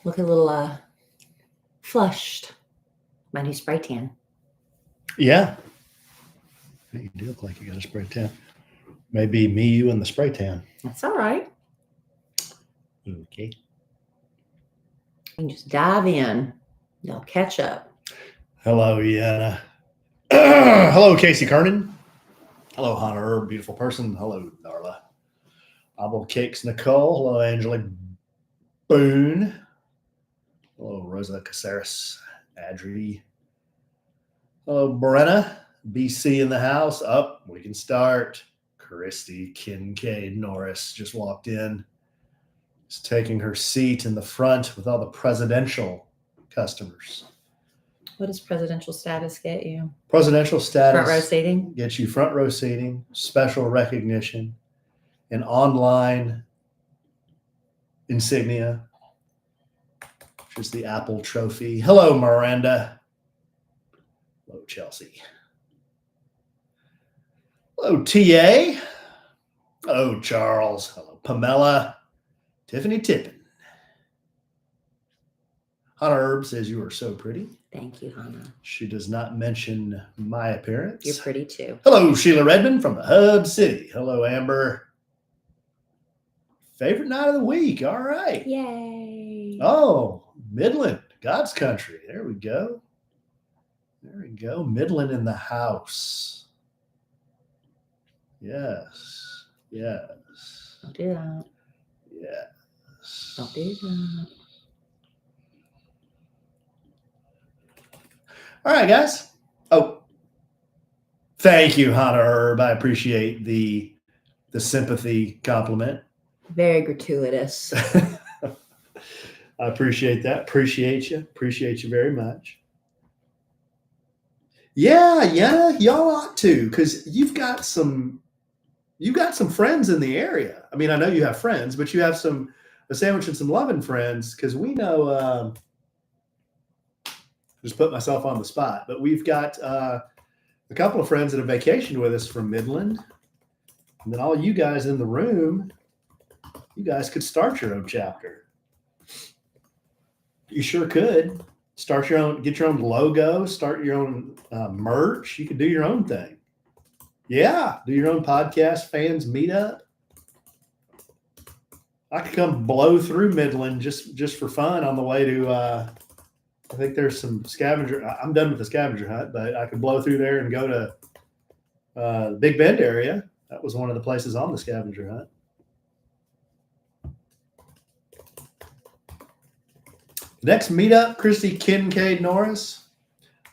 Look a little flushed. My new spray tan. Yeah. You do look like you got a spray tan. Maybe me, you, and the spray tan. That's all right. Okay. You can just dive in. They'll catch up. Hello, Iana. Hello, Casey Kernan. Hello, Hunter, beautiful person. Hello, Darla. Apple Cakes Nicole. Hello, Angela Boone. Hello, Rosa Caceres. Adri. Hello, Brenna. BC in the house. Up, we can start. Christy Kincaid Norris just walked in. She's taking her seat in the front with all the presidential customers. What does presidential status get you? Presidential status. Front row seating? Gets you front row seating, special recognition, an online insignia, which is the Apple trophy. Hello, Miranda. Hello, Chelsea. Hello, TA. Hello, Charles. Hello, Pamela. Tiffany Tippin. Hannah Herb says you are so pretty. Thank you, Hannah. She does not mention my appearance. You're pretty too. Hello, Sheila Redmond from the Hub City. Hello, Amber. Favorite night of the week. All right. Yay. Oh, Midland, God's country. There we go. There we go. Midland in the house. Yes. Yes. Don't do that. Yes. Don't do that. All right, guys. Oh, thank you, Hannah Herb. I appreciate the sympathy compliment. Very gratuitous. I appreciate that. Appreciate you. Appreciate you very much. Yeah, y'all ought to, because you've got some friends in the area. I mean, I know you have friends, but you have a sandwich and some Lovin friends, because we know. Just put myself on the spot, but we've got a couple of friends that have vacationed with us from Midland, and then all you guys in the room, you guys could start your own chapter. You sure could start your own, get your own logo, start your own merch. You could do your own thing. Yeah, do your own podcast, fans meetup. I could come blow through Midland just for fun on the way to. I think there's some scavenger. I'm done with the scavenger hunt, but I could blow through there and go to the Big Bend area. That was one of the places on the scavenger hunt. Next meetup, Christy Kincaid Norris.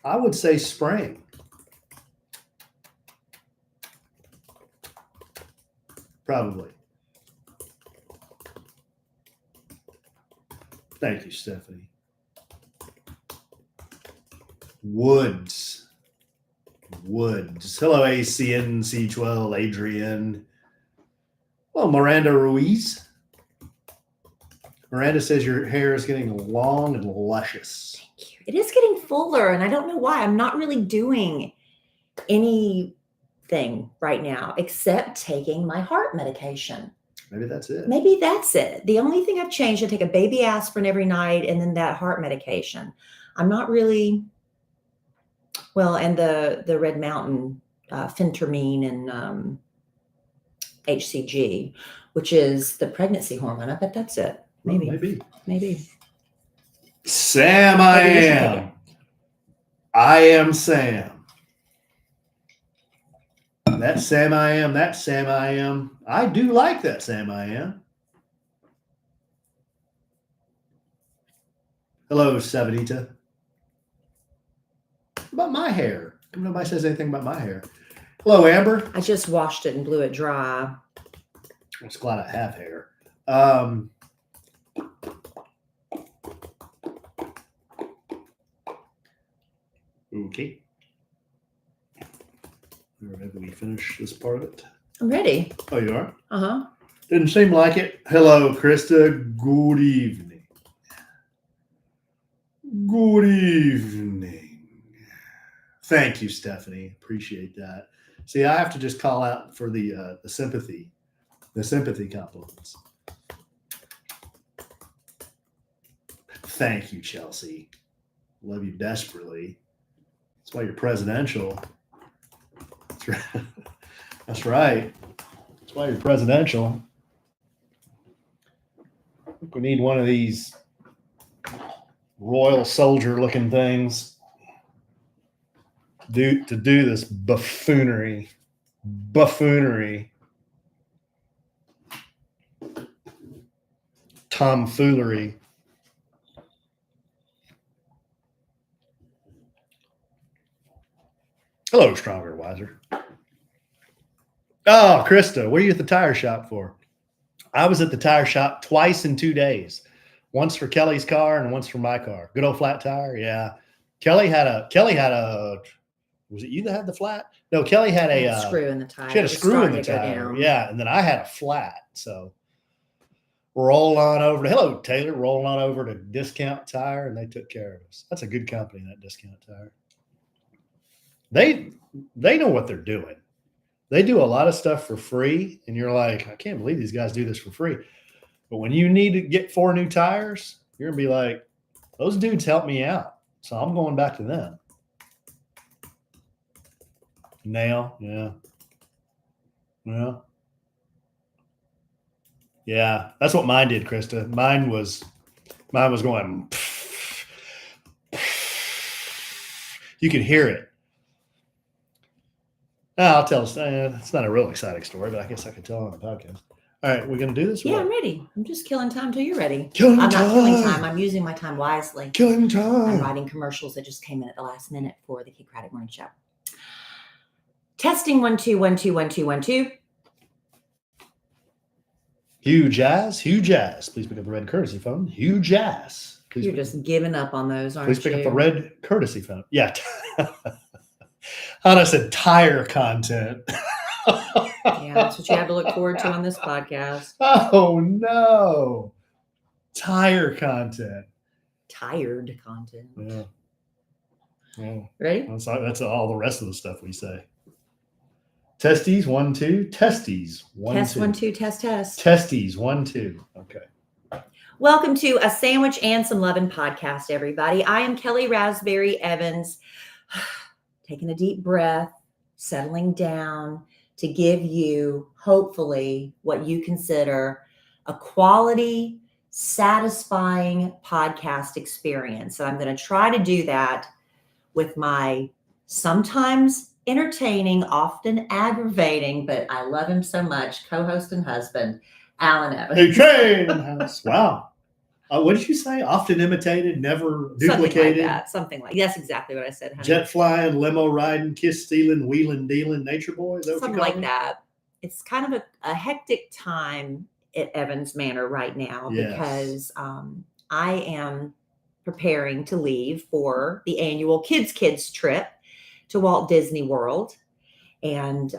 I would say spring. Probably. Thank you, Stephanie. Woods. Hello, ACNC12, Adrian. Hello, Miranda Ruiz. Miranda says your hair is getting long and luscious. Thank you. It is getting fuller, and I don't know why. I'm not really doing anything right now except taking my heart medication. Maybe that's it. Maybe that's it. The only thing I've changed, I take a baby aspirin every night and then that heart medication. I'm not really... Well, and the Red Mountain phentermine and HCG, which is the pregnancy hormone. I bet that's it. Maybe. Sam, I am. I am Sam. That Sam I am. That Sam I am. I do like that Sam I am. Hello, Savanita. About my hair. Nobody says anything about my hair. Hello, Amber. I just washed it and blew it dry. I'm just glad I have hair. Okay. Maybe we finish this part of it. I'm ready. Oh, you are? Uh-huh. Didn't seem like it. Hello, Krista. Good evening. Good evening. Thank you, Stephanie. Appreciate that. See, I have to just call out for the sympathy compliments. Thank you, Chelsea. Love you desperately. That's why you're presidential. That's right. That's right. That's why you're presidential. I think we need one of these royal soldier looking things to do this buffoonery. Tomfoolery. Hello, Stronger, Wiser. Oh, Krista, what are you at the tire shop for? I was at the tire shop twice in 2 days. Once for Kellie's car and once for my car. Good old flat tire, yeah. Kellie had a. Was it you that had the flat? No, Kellie had a screw in the tire. She had a screw in the tire. Yeah, and then I had a flat. So roll on over to hello Taylor. Rolling on over to Discount Tire, and they took care of us. That's a good company, that Discount Tire. They know what they're doing. They do a lot of stuff for free, and you're like, I can't believe these guys do this for free. But when you need to get 4 new tires, you're gonna be like, those dudes help me out, so I'm going back to them. Nail, yeah. That's what mine did, Krista. Mine was going. You could hear it. I'll tell. It's not a real exciting story, but I guess I could tell on the podcast. All right, we're gonna do this. Yeah, I'm ready. I'm just killing time till you're ready. I'm not killing time. I'm using my time wisely. Killing time. I'm writing commercials that just came in at the last minute for the Kid Craddock Morning Show. Testing 1 2 1 2 1 2 1 2. Huge ass. Please pick up the red courtesy phone. Huge ass. You're just giving up on those, aren't you? Please pick up the red courtesy phone. Yeah. Hannah said tire content. Yeah, that's what you have to look forward to on this podcast. Oh no. Tire content. Tired content. Yeah. Ready? That's all the rest of the stuff we say. Testes 1 2. Testes 1 Test 2. 1 2. Test. Testes 1 2. Okay. Welcome to A Sandwich and Some Lovin' podcast, everybody. I am Kellie Rasberry Evans, taking a deep breath, settling down to give you, hopefully, what you consider a quality, satisfying podcast experience. So I'm going to try to do that with my sometimes entertaining, often aggravating, but I love him so much, co-host and husband, Alan Evans. Hey, train in the house. Wow. What did you say? Often imitated, never duplicated. Something like that. That's exactly what I said. Honey. Jet flying, limo riding, kiss stealing, wheeling dealing, nature boy. Is that something like that. It's kind of a hectic time at Evans Manor right now because I am preparing to leave for the annual Kids trip to Walt Disney World. And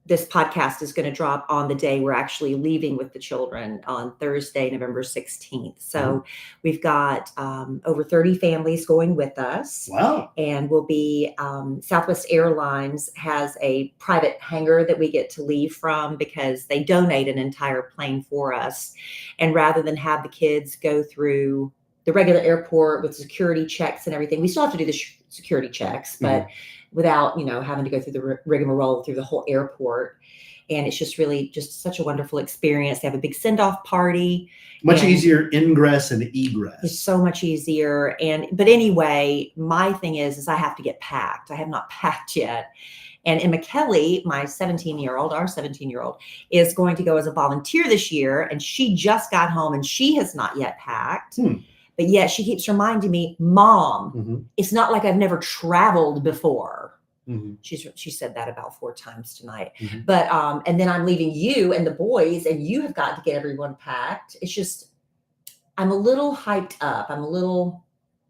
this podcast is going to drop on the day we're actually leaving with the children on Thursday, November 16th. So we've got over 30 families going with us. Wow. And we'll be, Southwest Airlines has a private hangar that we get to leave from because they donate an entire plane for us. And rather than have the kids go through the regular airport with security checks and everything, we still have to do the security checks, but without, having to go through the rigmarole through the whole airport. And it's just really just such a wonderful experience. They have a big send-off party. Much easier ingress and egress. It's so much easier. But anyway, my thing is I have to get packed. I have not packed yet. And Emma Kellie, our 17-year-old, is going to go as a volunteer this year. And she just got home and she has not yet packed. But yet she keeps reminding me, Mom, it's not like I've never traveled before. She said that about 4 times tonight. But and then I'm leaving you and the boys, and you have got to get everyone packed. It's just, I'm a little hyped up. I'm a little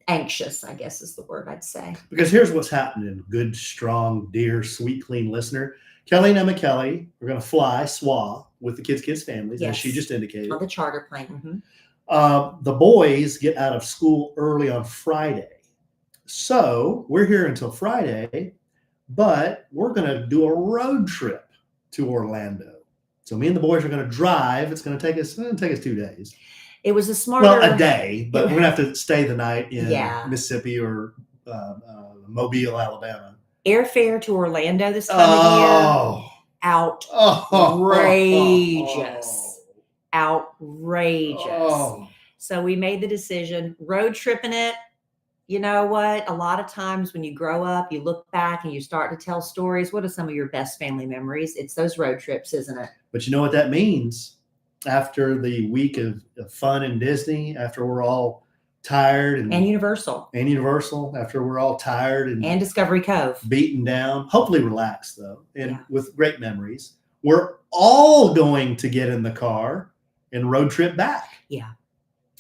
anxious, I guess is the word I'd say. Because here's what's happening, good, strong, dear, sweet, clean listener. Kellie and Emma Kellie are going to fly SWA with the kids families, as she just indicated. On the charter plane. The boys get out of school early on Friday. So we're here until Friday, but we're going to do a road trip to Orlando. So me and the boys are going to drive. It's going to take us 2 days. It was a smarter. Well, a day, but we're going to have to stay the night in Yeah. Mississippi or Mobile, Alabama. Airfare to Orlando this time of year. Outrageous. Outrageous. Oh. So we made the decision, road tripping it. You know what? A lot of times when you grow up, you look back and you start to tell stories. What are some of your best family memories? It's those road trips, isn't it? But you know what that means? After the week of fun in Disney, after we're all tired and Universal, after we're all tired and Discovery Cove, beaten down, hopefully relaxed though, and with great memories, we're all going to get in the car and road trip back. Yeah.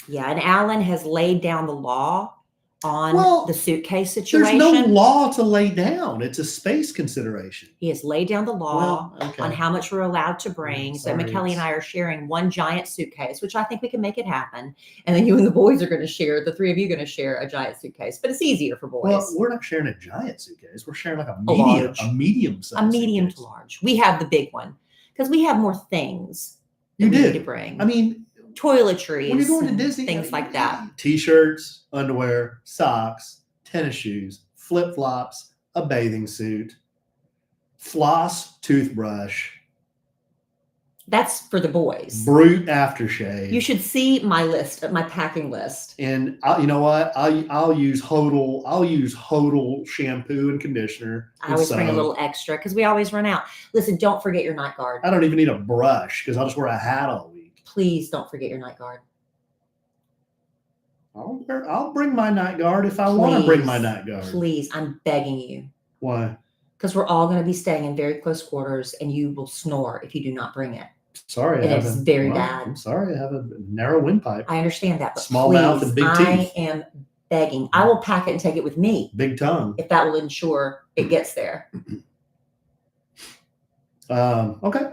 And Alan has laid down the law on the suitcase situation. There's no law to lay down. It's a space consideration. He has laid down the law on how much we're allowed to bring. So Kellie and I are sharing one giant suitcase, which I think we can make it happen. And then you and the boys are going to share, the three of you are going to share a giant suitcase. But it's easier for boys. Well, we're not sharing a giant suitcase. We're sharing like a medium size. A medium to large. We have the big one because we have more things you need to bring. I mean, toiletries, when you're going to Disney, things like that. T-shirts, underwear, socks, tennis shoes, flip-flops, a bathing suit, floss, toothbrush. That's for the boys. Brute aftershave. You should see my list, my packing list. And you know what? I'll use Hodel. I'll use Hodel shampoo and conditioner. I always bring a little extra because we always run out. Listen, don't forget your night guard. I don't even need a brush because I'll just wear a hat all week. Please don't forget your night guard. I'll bring my night guard if I want to bring my night guard. Please, I'm begging you. Why? Because we're all going to be staying in very close quarters, and you will snore if you do not bring it. Sorry, it's very bad. I'm sorry, I have a narrow windpipe. I understand that, but small please, mouth and big teeth. I am begging. I will pack it and take it with me. Big tongue. If that will ensure it gets there. Okay.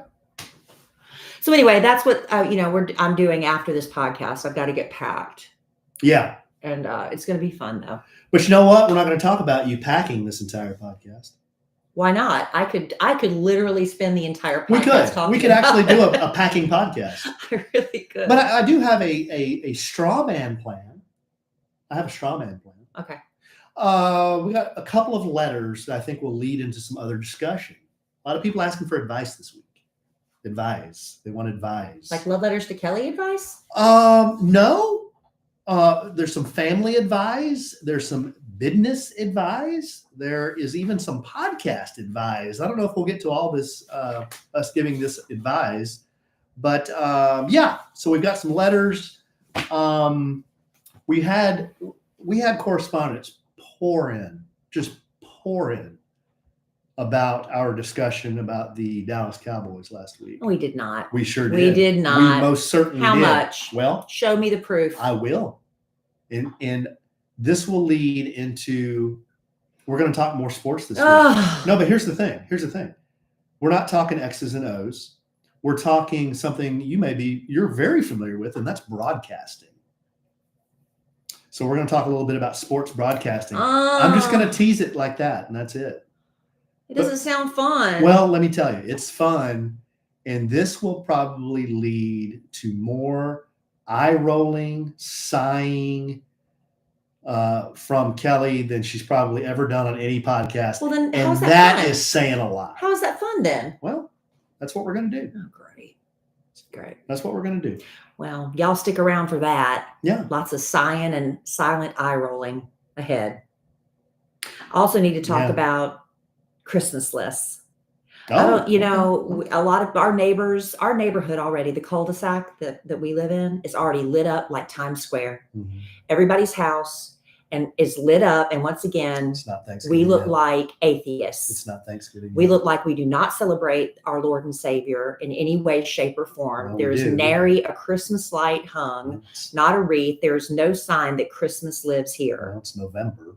So anyway, that's what I'm doing after this podcast. I've got to get packed. Yeah. And it's going to be fun though. But you know what? We're not going to talk about you packing this entire podcast. Why not? I could literally spend the entire podcast We could actually do a packing podcast. I really could. But I do have a straw man plan. I have a straw man plan. Okay. We got a couple of letters that I think will lead into some other discussion. A lot of people asking for advice this week. Advice. They want advice. Like love letters to Kellie advice? No. There's some family advice. There's some business advice. There is even some podcast advice. I don't know if we'll get to all this, us giving this advice, but so we've got some letters. We had correspondence pour in about our discussion about the Dallas Cowboys last week. We did not. We sure did. We did not. We most certainly did. How much? Well, show me the proof. I will. And this will lead into, we're going to talk more sports this week. No, but here's the thing. We're not talking X's and O's. We're talking something you're very familiar with, and that's broadcasting. So we're going to talk a little bit about sports broadcasting. I'm just going to tease it like that, and that's it. It doesn't sound fun. Well, let me tell you, it's fun, and this will probably lead to more eye-rolling, sighing from Kellie than she's probably ever done on any podcast. Well, then, and that is saying a lot. How is that fun then? Well, that's what we're going to do. Oh, great. Great. That's what we're going to do. Well, y'all stick around for that. Yeah. Lots of sighing and silent eye rolling ahead. I also need to talk about Christmas lists. A lot of our neighborhood already, the cul-de-sac that we live in is already lit up like Times Square. Mm-hmm. Everybody's house is lit up. And once again, we look like atheists. It's not Thanksgiving. We look like we do not celebrate our Lord and Savior in any way, shape, or form. Well, there is nary a Christmas light hung, not a wreath. There is no sign that Christmas lives here. Well, it's November.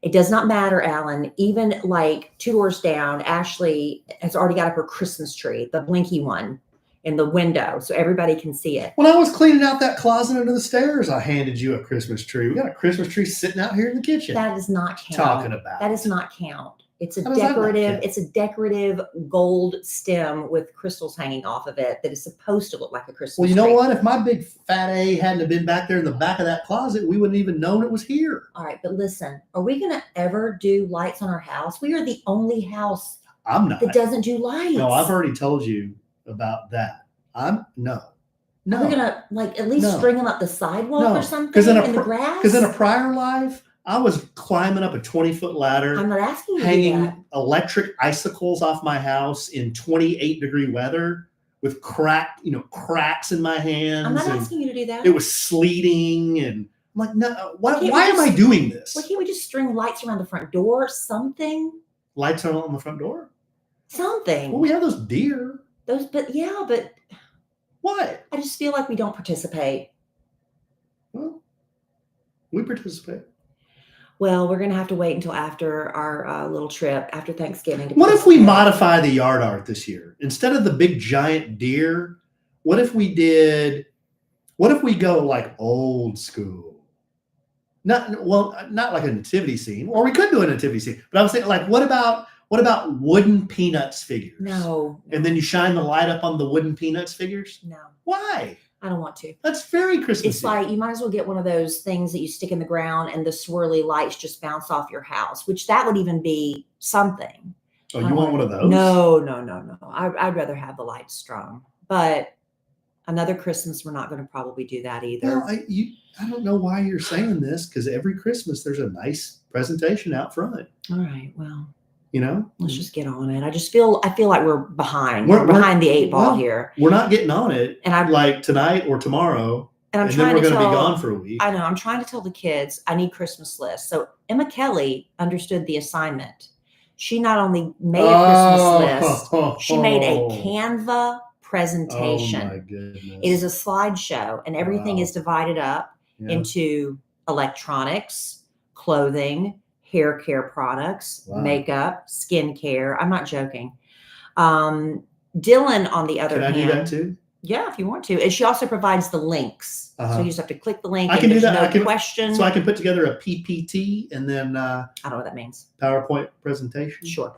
It does not matter, Alan. Even like 2 doors down, Ashley has already got up her Christmas tree, the blinky one, in the window so everybody can see it. When I was cleaning out that closet under the stairs, I handed you a Christmas tree. We got a Christmas tree sitting out here in the kitchen. That does not count. Talking about. That does not count. It's a How does that not decorative. count? It's a decorative gold stem with crystals hanging off of it that is supposed to look like a Christmas Well, you know tree. what? If my big fat A hadn't have been back there in the back of that closet, we wouldn't even known it was here. All right, but listen, are we going to ever do lights on our house? We are the only house I'm not. that doesn't do lights. No, I've already told you about that. No. Are we gonna like at least No. string them up the sidewalk No. or something 'Cause in in the grass? Because in a prior life, I was climbing up a 20-foot ladder, I'm not asking you to do hanging that. electric icicles off my house in 28-degree weather with cracks in my hands. I'm not and asking you to do that. It was sleeting, and I'm like, no, why can't we am I just- doing this? Why can't we just string lights around the front door? Something. Lights on the front door? Something. Well, we have those deer. Those, but What? I just feel like we don't participate. Well, we participate. Well, we're gonna have to wait until after our little trip after Thanksgiving. What if we modify the yard art this year? Instead of the big giant deer, what if we go like old school? Not like a nativity scene, or we could do a nativity scene. But I was thinking, like, what about wooden Peanuts figures? No. And then you shine the light up on the wooden Peanuts figures? No, Why? I don't want to. That's very Christmassy. It's like you might as well get one of those things that you stick in the ground and the swirly lights just bounce off your house, which that would even be something. Oh, you want one of those? No. I'd rather have the lights strung. But another Christmas, we're not going to probably do that either. Well, I don't know why you're saying this, because every Christmas there's a nice presentation out front. All right. Well, Let's just get on it. I feel like we're behind. We're behind the eight ball well, here. We're not getting on it, And I'm like tonight or tomorrow, and I'm and then trying we're to going to tell. be gone for a week. I know. I'm trying to tell the kids I need Christmas lists. So Emma Kellie understood the assignment. She not only made a Christmas list, she made a Canva presentation. Oh my goodness! It is a slideshow, and everything Wow. is divided up Yeah. into electronics, clothing, hair care products, Wow. makeup, skincare. I'm not joking. Dylan, on the other Can I hand, do that too? yeah, if you want to. And she also provides the links. So Uh-huh. you just have to click the link. I and can do there's that. No question. So I can put together a PPT and then I don't know what that means. PowerPoint presentation. Sure.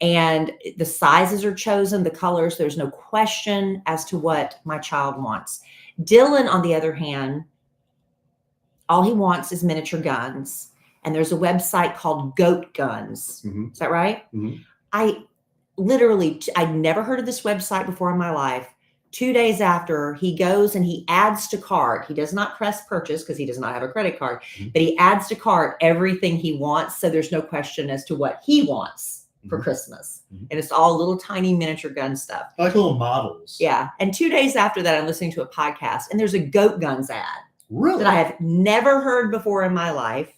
And the sizes are chosen, the colors. There's no question as to what my child wants. Dylan, on the other hand, all he wants is miniature guns. And there's a website called Goat Guns. Mhm. Is that right? Mhm. I'd never heard of this website before in my life. 2 days after, he goes and he adds to cart. He does not press purchase because he does not have a credit card, but he adds to cart everything he wants. So there's no question as to what he wants for Mhm. Christmas. Mhm. And it's all little tiny miniature gun stuff. I like little models. Yeah. And 2 days after that, I'm listening to a podcast and there's a Goat Guns ad Really? that I have never heard before in my life.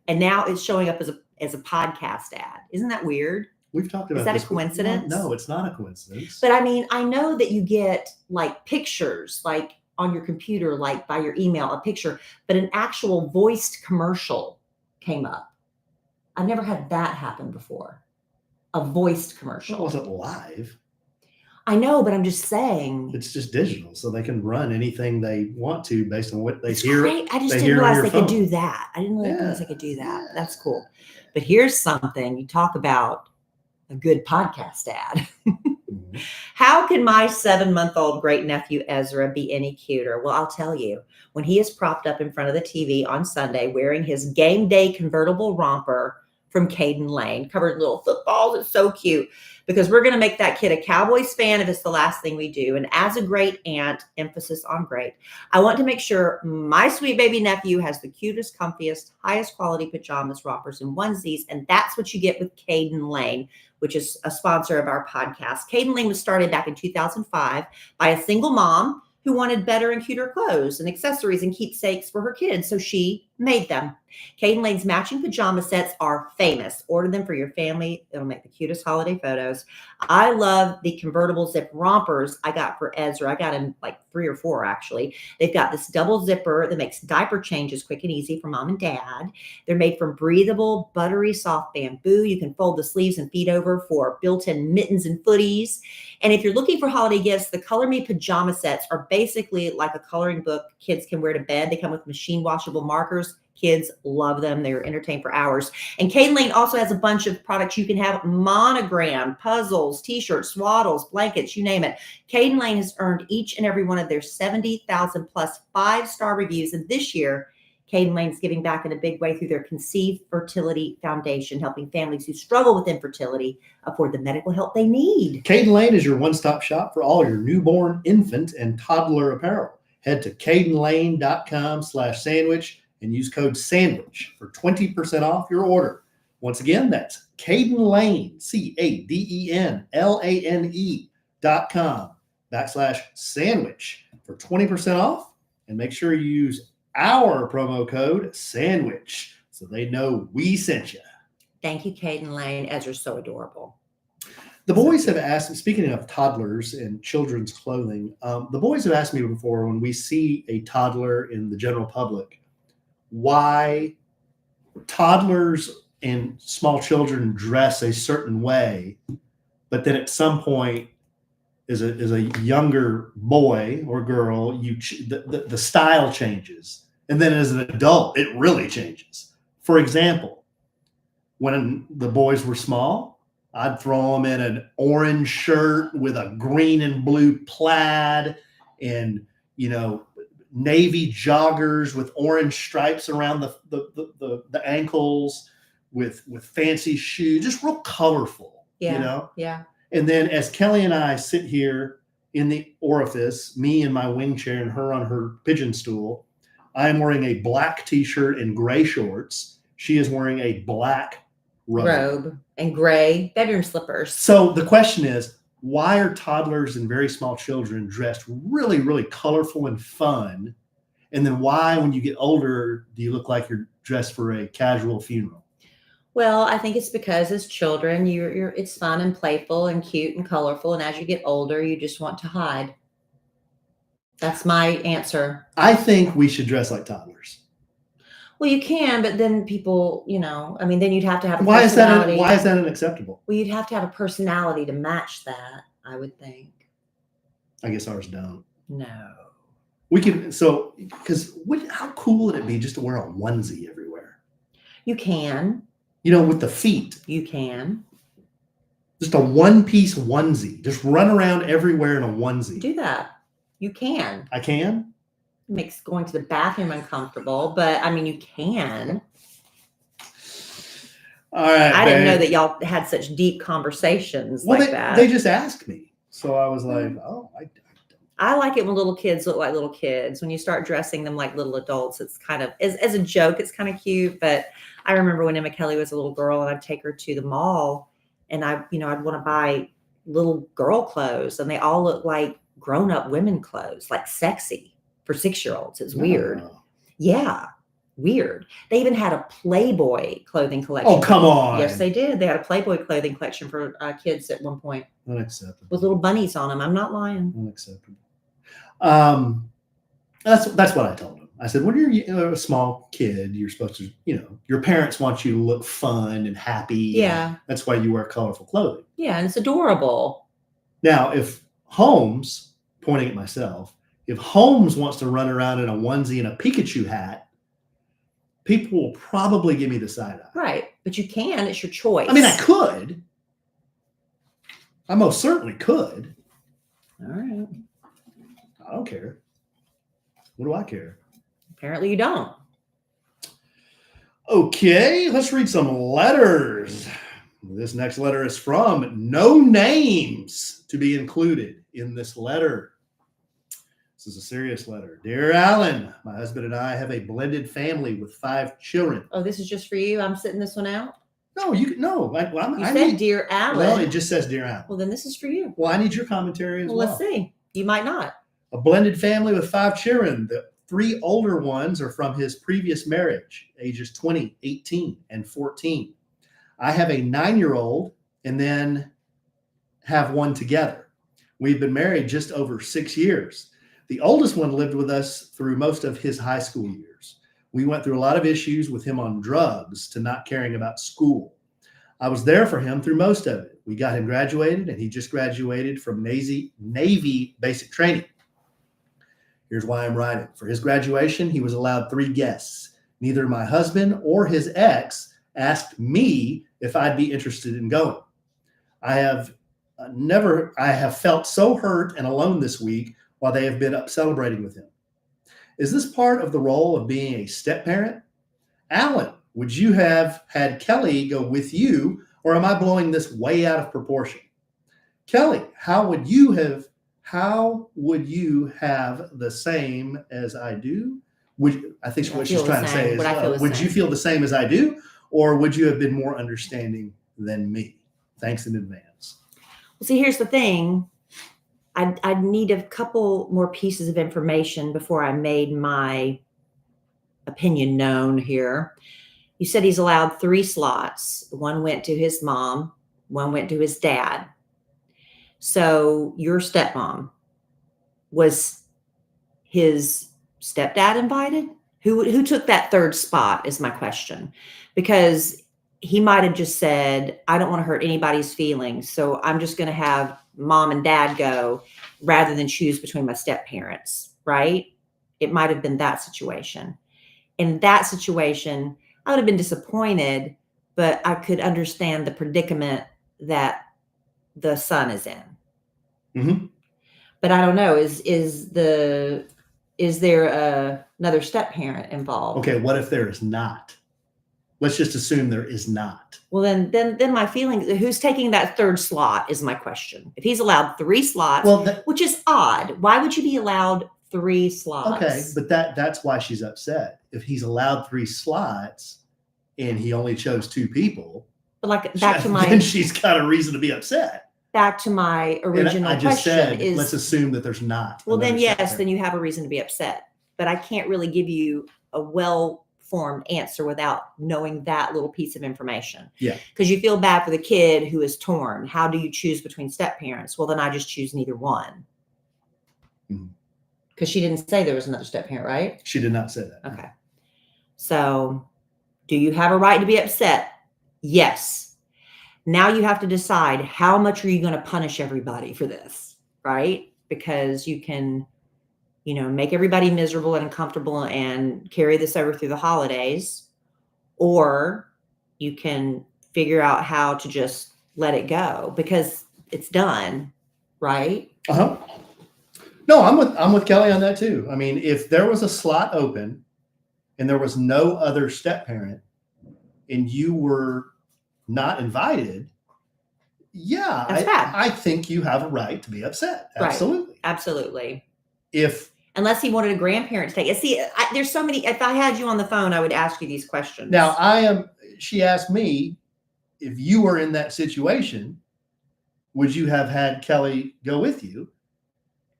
And now it's showing up as a podcast ad. Isn't that weird? We've talked about that a this before. coincidence? No, it's not a coincidence. But I mean, I know that you get like pictures, like on your computer, like by your email, a picture, but an actual voiced commercial came up. I've never had that happen before. A voiced It commercial. wasn't live. I know, but I'm just saying. It's just digital, so they can run anything they want to based on what they It's hear. great. I just they didn't hear on realize your they could phone. do that. I didn't realize Yeah. they could do that. Yeah. That's cool. But here's something you talk about a good podcast ad. Mhm. How can my 7-month-old great nephew Ezra be any cuter? Well, I'll tell you. When he is propped up in front of the TV on Sunday wearing his game day convertible romper from Caden Lane, covered in little footballs. It's so cute because we're going to make that kid a Cowboys fan if it's the last thing we do. And as a great aunt, emphasis on great, I want to make sure my sweet baby nephew has the cutest, comfiest, highest quality pajamas, rompers, and onesies. And that's what you get with Caden Lane, which is a sponsor of our podcast. Caden Lane was started back in 2005 by a single mom who wanted better and cuter clothes and accessories and keepsakes for her kids, so she made them. Caden Lane's matching pajama sets are famous. Order them for your family. It'll make the cutest holiday photos. I love the convertible zip rompers I got for Ezra. I got him like 3 or 4, actually. They've got this double zipper that makes diaper changes quick and easy for mom and dad. They're made from breathable, buttery, soft bamboo. You can fold the sleeves and feet over for built-in mittens and footies. And if you're looking for holiday gifts, the Color Me pajama sets are basically like a coloring book kids can wear to bed. They come with machine washable markers. Kids love them. They're entertained for hours. And Caden Lane also has a bunch of products you can have monogrammed, puzzles, t-shirts, swaddles, blankets, you name it. Caden Lane has earned each and every one of their 70,000 plus 5-star reviews. And this year, Caden Lane is giving back in a big way through their Conceive Fertility Foundation, helping families who struggle with infertility afford the medical help they need. Caden Lane is your one-stop shop for all your newborn, infant, and toddler apparel. Head to cadenlane.com/sandwich and use code SANDWICH for 20% off your order. Once again, that's Caden Lane, CADENLANE.com/sandwich for 20% off. And make sure you use our promo code SANDWICH so they know we sent you. Thank you, Caden Lane. Ezra's so adorable. The boys have asked, speaking of toddlers and children's clothing, the boys have asked me before when we see a toddler in the general public, why toddlers and small children dress a certain way, but then at some point, as a younger boy or girl, the style changes. And then as an adult, it really changes. For example, when the boys were small, I'd throw them in an orange shirt with a green and blue plaid and, navy joggers with orange stripes around the ankles with fancy shoes, just real colorful, Yeah. And then as Kellie and I sit here in the orifice, me in my wing chair and her on her pigeon stool, I'm wearing a black t-shirt and gray shorts. She is wearing a black robe And gray bedroom slippers. So the question is, why are toddlers and very small children dressed really, really colorful and fun? And then why, when you get older, do you look like you're dressed for a casual funeral? Well, I think it's because as children, it's fun and playful and cute and colorful. And as you get older, you just want to hide. That's my answer. I think we should dress like toddlers. Well, you can, but then people, then you'd have to have a Why personality. Why is that unacceptable? Well, you'd have to have a personality to match that, I would think. I guess ours don't. No. We can, how cool would it be just to wear a onesie everywhere? You can. With the feet. You can. Just a one-piece onesie. Just run around everywhere in a onesie. Do that. You can. I can? It makes going to the bathroom uncomfortable, but you can. All right. I didn't know that y'all had such deep conversations that. They just asked me. So I was like, I like it when little kids look like little kids. When you start dressing them like little adults, it's kind of, as a joke, it's kind of cute. But I remember when Emma Kellie was a little girl and I'd take her to the mall and I'd want to buy little girl clothes and they all look like grown-up women clothes, like sexy for 6-year-olds. It's weird. Yeah. Weird. They even had a Playboy clothing collection. Oh, come on. Yes, they did. They had a Playboy clothing collection for kids at one point. Unacceptable. With little bunnies on them. I'm not lying. Unacceptable. That's what I told him. I said, when you're a small kid, you're supposed to, your parents want you to look fun and happy. Yeah. That's why you wear colorful clothing. Yeah, and it's adorable. Now, if Holmes, pointing at myself, if Holmes wants to run around in a onesie and a Pikachu hat, people will probably give me the side eye. Right. But you can. It's your choice. I could. I most certainly could. All right. I don't care. What do I care? Apparently you don't. Okay, let's read some letters. This next letter is from no names to be included in this letter. This is a serious letter. Dear Alan, my husband and I have a blended family with 5 children. Oh, this is just for you? I'm sitting this one out? No, you no. You said Dear Alan. Well, it just says Dear Alan. Well, then this is for you. Well, I need your commentary as well. Let's see. You might not. A blended family with 5 children. The 3 older ones are from his previous marriage, ages 20, 18, and 14. I have a 9-year-old and then have one together. We've been married just over 6 years. The oldest one lived with us through most of his high school years. We went through a lot of issues with him on drugs to not caring about school. I was there for him through most of it. We got him graduated, and he just graduated from Navy basic training. Here's why I'm writing. For his graduation, he was allowed 3 guests. Neither my husband or his ex asked me if I'd be interested in going. I have felt so hurt and alone this week while they have been up celebrating with him. Is this part of the role of being a step parent? Alan, would you have had Kellie go with you, or am I blowing this way out of proportion? Kellie, how would you have the same as I do? I think what she's trying to say is, would you feel the same as I do, or would you have been more understanding than me? Thanks in advance. Well, see, here's the thing. I'd need a couple more pieces of information before I made my opinion known here. You said he's allowed 3 slots. One went to his mom, one went to his dad. So your stepmom, was his stepdad invited? Who took that 3rd spot is my question. Because he might have just said, I don't want to hurt anybody's feelings, so I'm just going to have mom and dad go rather than choose between my step parents, right? It might have been that situation. In that situation, I would have been disappointed, but I could understand the predicament that the son is in. Mm-hmm. But I don't know, is there another step parent involved? Okay, what if there is not? Let's just assume there is not. Well, then my feeling, who's taking that 3rd slot is my question. If he's allowed 3 slots, which is odd, why would you be allowed 3 slots? Okay, but that's why she's upset. If he's allowed 3 slots and he only chose 2 people, but then she's got a reason to be upset. Back to my original question is, let's assume that there's not. Well, then yes, then you have a reason to be upset. But I can't really give you a well-formed answer without knowing that little piece of information. Yeah. Because you feel bad for the kid who is torn. How do you choose between step parents? Well, then I just choose neither one. Because she didn't say there was another step parent, right? She did not say that. Okay. So do you have a right to be upset? Yes. Now you have to decide, how much are you going to punish everybody for this, right? Because you can, make everybody miserable and uncomfortable and carry this over through the holidays, or you can figure out how to just let it go because it's done, right? Uh-huh. No, I'm with Kellie on that too. I mean, if there was a slot open and there was no other step parent and you were not invited, I think you have a right to be upset. Absolutely. Right. Absolutely. Unless he wanted a grandparent to take it. See, there's so many, if I had you on the phone, I would ask you these questions. Now she asked me, if you were in that situation, would you have had Kellie go with you?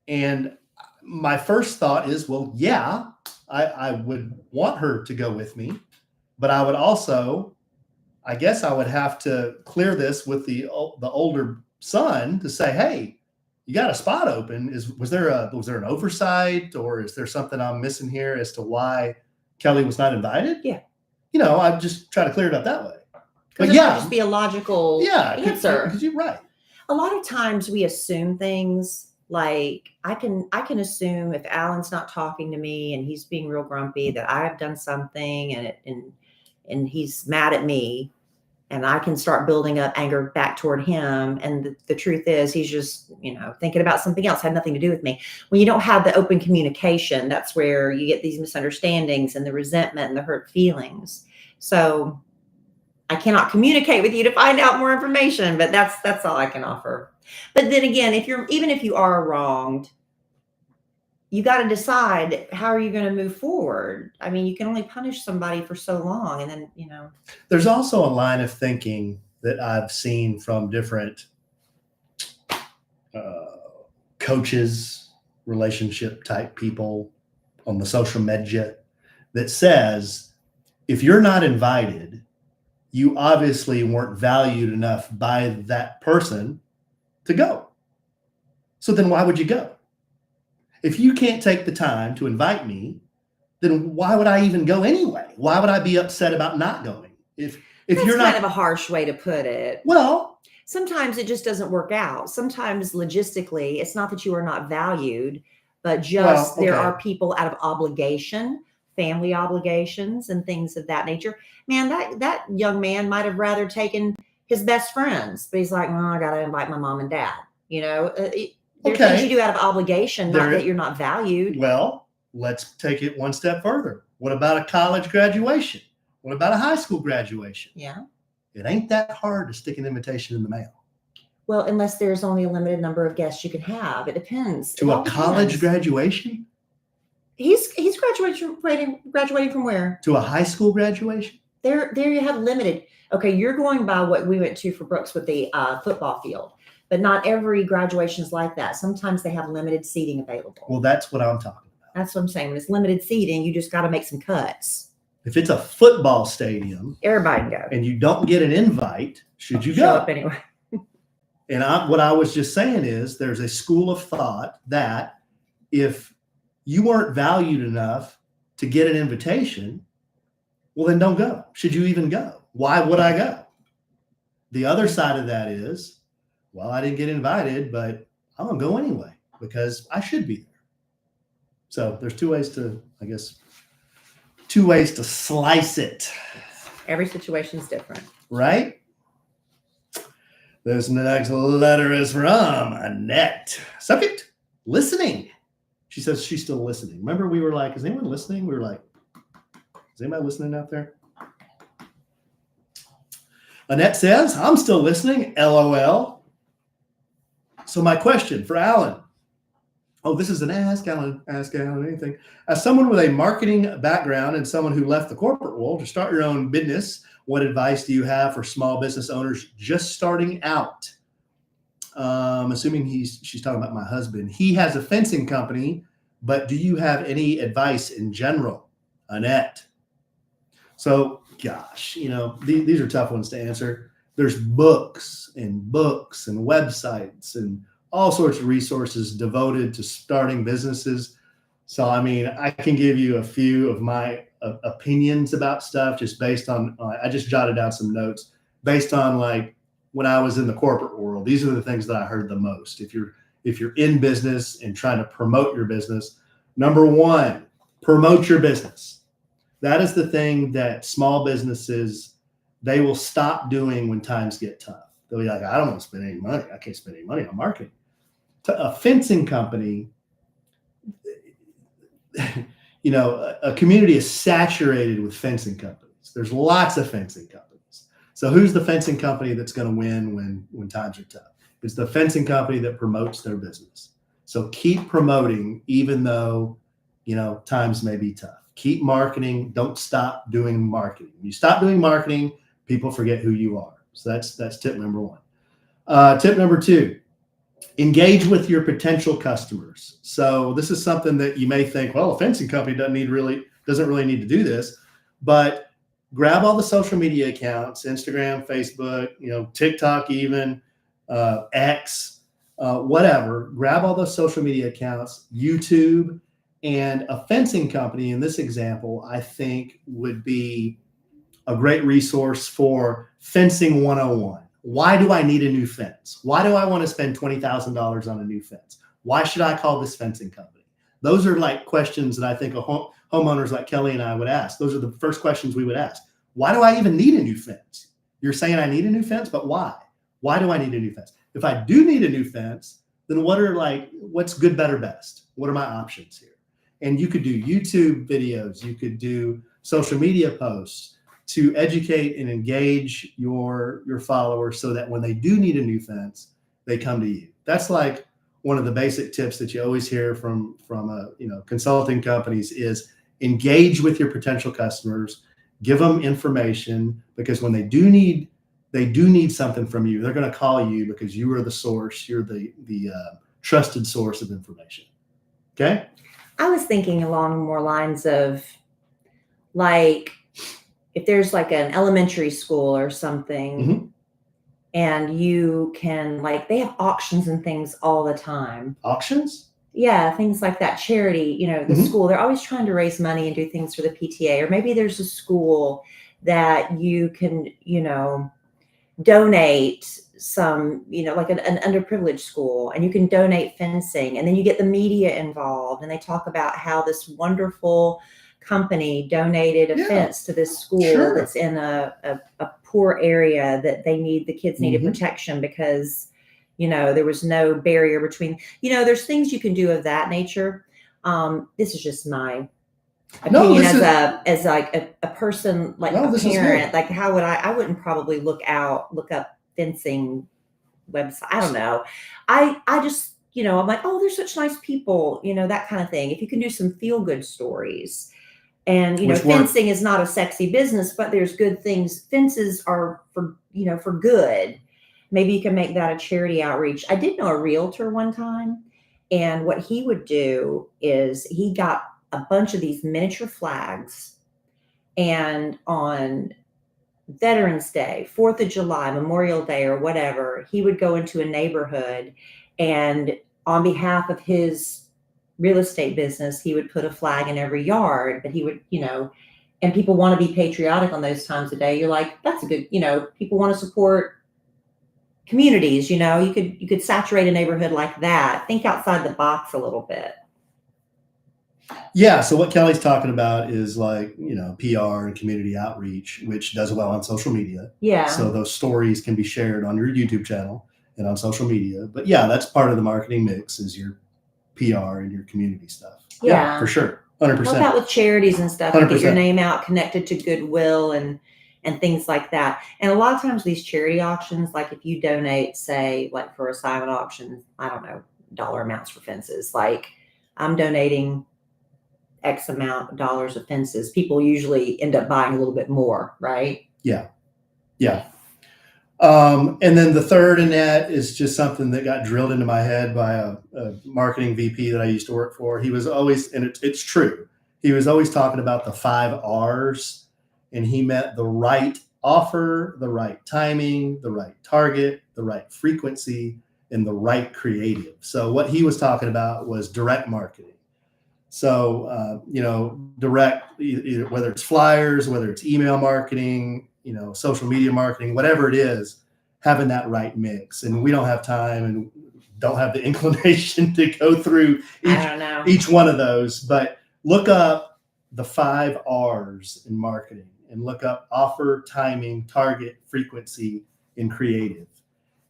And my first thought is, well, yeah, I would want her to go with me, but I would also, I guess I would have to clear this with the older son to say, hey, you got a spot open. Was there an oversight, or is there something I'm missing here as to why Kellie was not invited? Yeah. I'd just try to clear it up that way. But it might just be a logical answer. Because you're right. A lot of times we assume things, like I can assume if Alan's not talking to me and he's being real grumpy that I have done something and he's mad at me, and I can start building up anger back toward him. And the truth is he's just, thinking about something else, had nothing to do with me. When you don't have the open communication, that's where you get these misunderstandings and the resentment and the hurt feelings. So I cannot communicate with you to find out more information, but that's all I can offer. But then again, even if you are wronged, you got to decide, how are you going to move forward? I mean, you can only punish somebody for so long. And then, There's also a line of thinking that I've seen from different coaches, relationship type people on the social media that says, if you're not invited, you obviously weren't valued enough by that person to go. So then why would you go? If you can't take the time to invite me, then why would I even go anyway? Why would I be upset about not going? If you're not, kind of a harsh way to put it. Well, sometimes it just doesn't work out. Sometimes logistically, it's not that you are not valued, but just there are people out of obligation, family obligations and things of that nature. Man, that young man might have rather taken his best friends, but he's like, well, I got to invite my mom and dad. There are things you do out of obligation, not that you're not valued. Well, let's take it one step further. What about a college graduation? What about a high school graduation? Yeah. It ain't that hard to stick an invitation in the mail. Well, unless there's only a limited number of guests you can have. It depends. To a college graduation? He's graduating from where? To a high school graduation? There you have limited. Okay, you're going by what we went to for Brooks with the football field, but not every graduation is like that. Sometimes they have limited seating available. Well, that's what I'm talking about. That's what I'm saying. When it's limited seating, you just got to make some cuts. If it's a football stadium, everybody can go, and you don't get an invite, should you show go? up anyway? And what I was just saying is there's a school of thought that if you weren't valued enough to get an invitation, well, then don't go. Should you even go? Why would I go? The other side of that is, well, I didn't get invited, but I'm going to go anyway because I should be there. So there's two ways to slice it. Every situation is different. Right? This next letter is from Annette. Subject, listening. She says she's still listening. Remember we were like, is anyone listening? We were like, is anybody listening out there? Annette says, I'm still listening, LOL. So my question for Alan. Oh, this is an ask Alan anything. As someone with a marketing background and someone who left the corporate world to start your own business, what advice do you have for small business owners just starting out? Assuming she's talking about my husband. He has a fencing company, but do you have any advice in general? Annette. So, gosh, these are tough ones to answer. There's books and websites and all sorts of resources devoted to starting businesses. So, I can give you a few of my opinions about stuff just based on, I just jotted down some notes based on like when I was in the corporate world. These are the things that I heard the most. If you're in business and trying to promote your business, number one, promote your business. That is the thing that small businesses, they will stop doing when times get tough. They'll be like, I don't want to spend any money. I can't spend any money on marketing. A fencing company, a community is saturated with fencing companies. There's lots of fencing companies. So who's the fencing company that's going to win when times are tough? It's the fencing company that promotes their business. So keep promoting, even though, times may be tough. Keep marketing. Don't stop doing marketing. When you stop doing marketing, people forget who you are. So that's tip number one. Tip number two, engage with your potential customers. So this is something that you may think, well, a fencing company doesn't really need to do this, but grab all the social media accounts, Instagram, Facebook, TikTok, even X, whatever. Grab all those social media accounts, YouTube, and a fencing company in this example, I think would be a great resource for fencing 101. Why do I need a new fence? Why do I want to spend $20,000 on a new fence? Why should I call this fencing company? Those are like questions that I think homeowners like Kelly and I would ask. Those are the first questions we would ask. Why do I even need a new fence? You're saying I need a new fence, but why? Why do I need a new fence? If I do need a new fence, then what's good, better, best? What are my options here? And you could do YouTube videos. You could do social media posts to educate and engage your followers so that when they do need a new fence, they come to you. That's like one of the basic tips that you always hear from consulting companies is engage with your potential customers, give them information, because when they do need something from you, they're going to call you because you are the source. You're the trusted source of information. Okay. I was thinking along more lines of like, if there's like an elementary school or something, mm-hmm. and you can they have auctions and things all the time. Auctions? Yeah, things like that. Charity, the mm-hmm. school, they're always trying to raise money and do things for the PTA. Or maybe there's a school that you can, donate some, like an underprivileged school, and you can donate fencing, and then you get the media involved and they talk about how this wonderful company donated a Yeah. fence to this school Sure. that's in a poor area that the kids needed Mhm. protection because, there was no barrier between, there's things you can do of that nature. This is just my No, opinion this is as like a person, like no, a this is good. parent. Like, how would I wouldn't probably look up fencing website. I don't know. I just, I'm like, oh, they're such nice people, that kind of thing. If you can do some feel good stories. And, Which work. fencing is not a sexy business, but there's good things. Fences are for good. Maybe you can make that a charity outreach. I did know a realtor one time, and what he would do is he got a bunch of these miniature flags, and on Veterans Day, 4th of July, Memorial Day, or whatever, he would go into a neighborhood and on behalf of his real estate business, he would put a flag in every yard, but he would, and people want to be patriotic on those times of day. You're like, that's a good, people want to support communities, you could saturate a neighborhood like that. Think outside the box a little bit. Yeah. So what Kellie's talking about is like, PR and community outreach, which does well on social media. Yeah. So those stories can be shared on your YouTube channel and on social media. But yeah, that's part of the marketing mix is your PR and your community stuff. Yeah. For sure. 100%. Help out with charities and stuff, and get your 100%. name out, connected to Goodwill and things like that. And a lot of times these charity auctions, like if you donate, say, like for a silent auction, I don't know, dollar amounts for fences, like I'm donating X amount of dollars of fences, people usually end up buying a little bit more, right? Yeah. And then the third in that is just something that got drilled into my head by a marketing VP that I used to work for. He was always, and it's true, he was always talking about the 5 R's, and he meant the right offer, the right timing, the right target, the right frequency, and the right creative. So what he was talking about was direct marketing. So, direct, either, whether it's flyers, whether it's email marketing, social media marketing, whatever it is, having that right mix. And we don't have time and don't have the inclination to go through each one of those, but look up the 5 R's in marketing and look up offer, timing, target, frequency, and creative.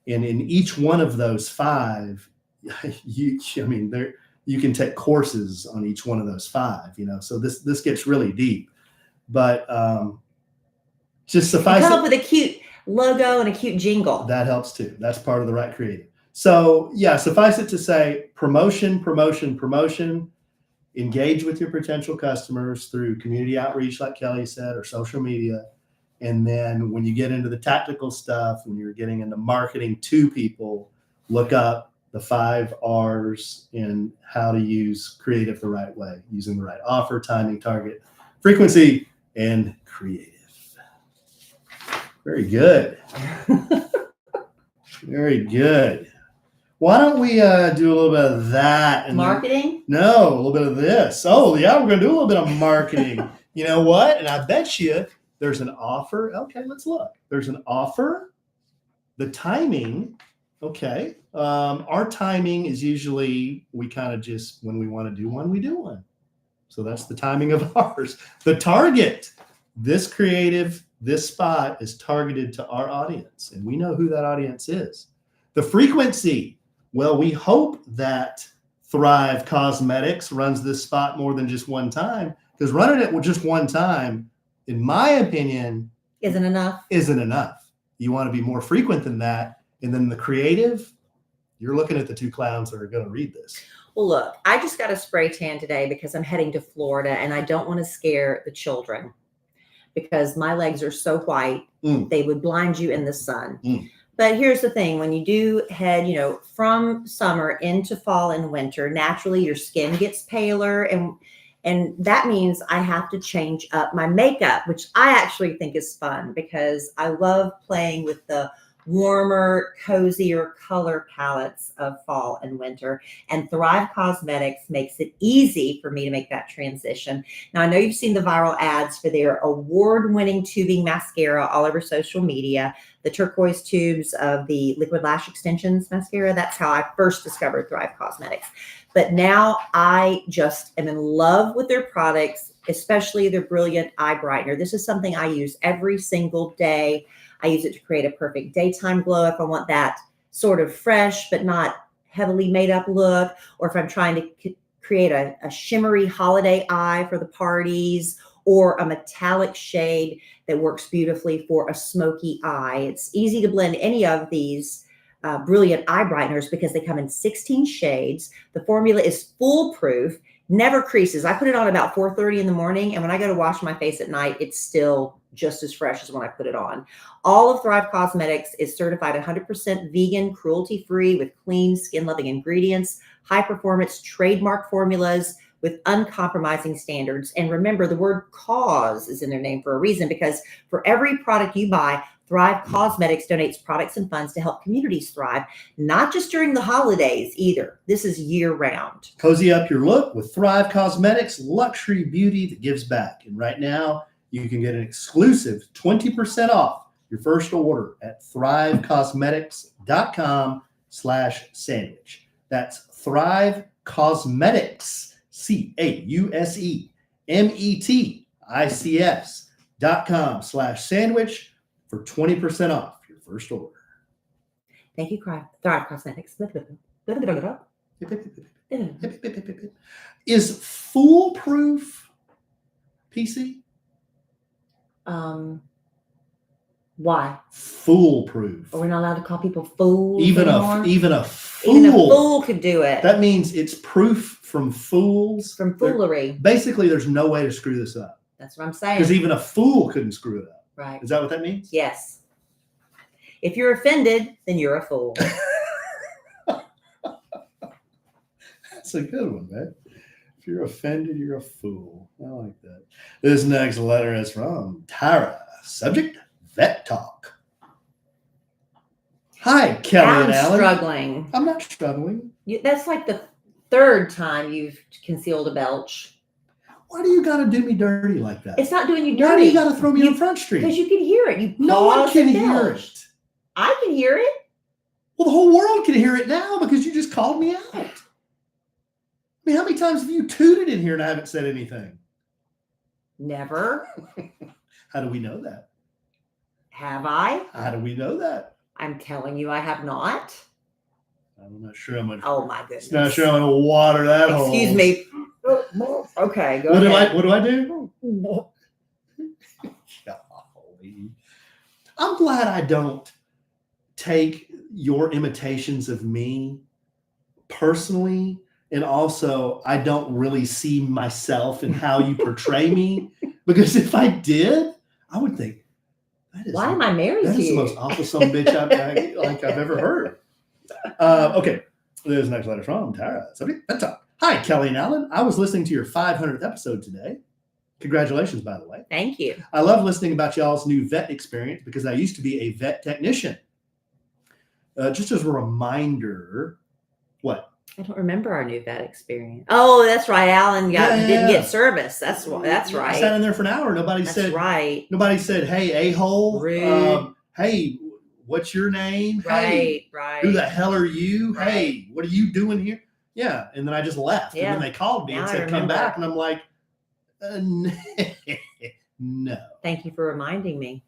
And in each one of those 5, you can take courses on each one of those 5, so this gets really deep, but just suffice come up with a cute logo and a cute jingle. That helps too. That's part of the right creative. So yeah, suffice it to say, promotion, engage with your potential customers through community outreach, like Kellie said, or social media. And then when you get into the tactical stuff, when you're getting into marketing to people, look up the 5 R's in how to use creative the right way, using the right offer, timing, target, frequency, and creative. Very good. Very good. Why don't we do a little bit of that? And marketing? No, a little bit of this. Oh, yeah, we're going to do a little bit of marketing. You know what? And I bet you there's an offer. Okay, let's look. There's an offer. The timing. Okay. Our timing is usually we kind of just, when we want to do one, we do one. So that's the timing of ours. The target. This creative, this spot is targeted to our audience, and we know who that audience is. The frequency, well, we hope that Thrive Cosmetics runs this spot more than just one time, because running it with just one time, in my opinion, isn't enough. You want to be more frequent than that. And then the creative, you're looking at the 2 clowns that are going to read this. Well, look, I just got a spray tan today because I'm heading to Florida, and I don't want to scare the children, because my legs are so white, they would blind you in the sun. But here's the thing, when you do head, from summer into fall and winter, naturally your skin gets paler, and that means I have to change up my makeup, which I actually think is fun because I love playing with the warmer, cozier color palettes of fall and winter. And Thrive Cosmetics makes it easy for me to make that transition. Now, I know you've seen the viral ads for their award-winning tubing mascara all over social media, the turquoise tubes of the Liquid Lash Extensions mascara. That's how I first discovered Thrive Cosmetics. But now I just am in love with their products, especially their Brilliant Eye Brightener. This is something I use every single day. I use it to create a perfect daytime glow if I want that sort of fresh but not heavily made up look, or if I'm trying to create a shimmery holiday eye for the parties, or a metallic shade that works beautifully for a smoky eye. It's easy to blend any of these Brilliant Eye Brighteners because they come in 16 shades. The formula is foolproof, never creases. I put it on about 4:30 in the morning, and when I go to wash my face at night, it's still just as fresh as when I put it on. All of Thrive Cosmetics is certified 100% vegan, cruelty-free, with clean, skin-loving ingredients, high-performance trademark formulas with uncompromising standards. And remember, the word cause is in their name for a reason, because for every product you buy, Thrive Cosmetics donates products and funds to help communities thrive, not just during the holidays either. This is year-round. Cozy up your look with Thrive Cosmetics, luxury beauty that gives back. And right now, you can get an exclusive 20% off your first order at thrivecosmetics.com/sandwich. That's Thrive Cosmetics, CAUSEMETICS.com/sandwich for 20% off your first order. Thank you, Thrive Cosmetics. Is foolproof PC? Why? Foolproof. Are we not allowed to call people fools Even anymore? a fool. Even a fool could do it. That means it's proof from fools. From foolery. Basically, there's no way to screw this up. That's what I'm saying. Because even a fool couldn't screw it up. Right. Is that what that means? Yes. If you're offended, then you're a fool. That's a good one, man. If you're offended, you're a fool. I like that. This next letter is from Tara. Subject, vet talk. Hi, Kelly and Alan. I'm struggling. I'm not struggling. That's like the third time you've concealed a belch. Why do you got to do me dirty like that? It's not doing you dirty. Why do you got to throw me on Front Street? Because you can hear it. No one can hear it. I can hear it. Well, the whole world can hear it now because you just called me out. I mean, how many times have you tooted in here and I haven't said anything? Never. How do we know that? Have I? How do we know that? I'm telling you, I have not. I'm not sure how much. Oh my goodness! Not sure how to water that hole. Excuse me. Okay, go ahead. What do I do? Golly. I'm glad I don't take your imitations of me personally, and also I don't really see myself in how you portray me, because if I did, I would think, why am I married to you? That is the most awful son of a bitch I've ever heard. Okay, there's the next letter from Tara. That's up. Hi, Kelly and Alan. I was listening to your 500th episode today. Congratulations, by the way. Thank you. I love listening about y'all's new vet experience because I used to be a vet technician. Just as a reminder, what? I don't remember our new vet experience. Oh, that's right. Alan didn't get service. That's right. I sat in there for an hour. Nobody said, hey, a-hole. Hey, what's your name? Right. Who the hell are you? Right. Hey, what are you doing here? Yeah. And then I just left. Yeah. And then they called me and said, come back. And I'm like, no. Thank you for reminding me.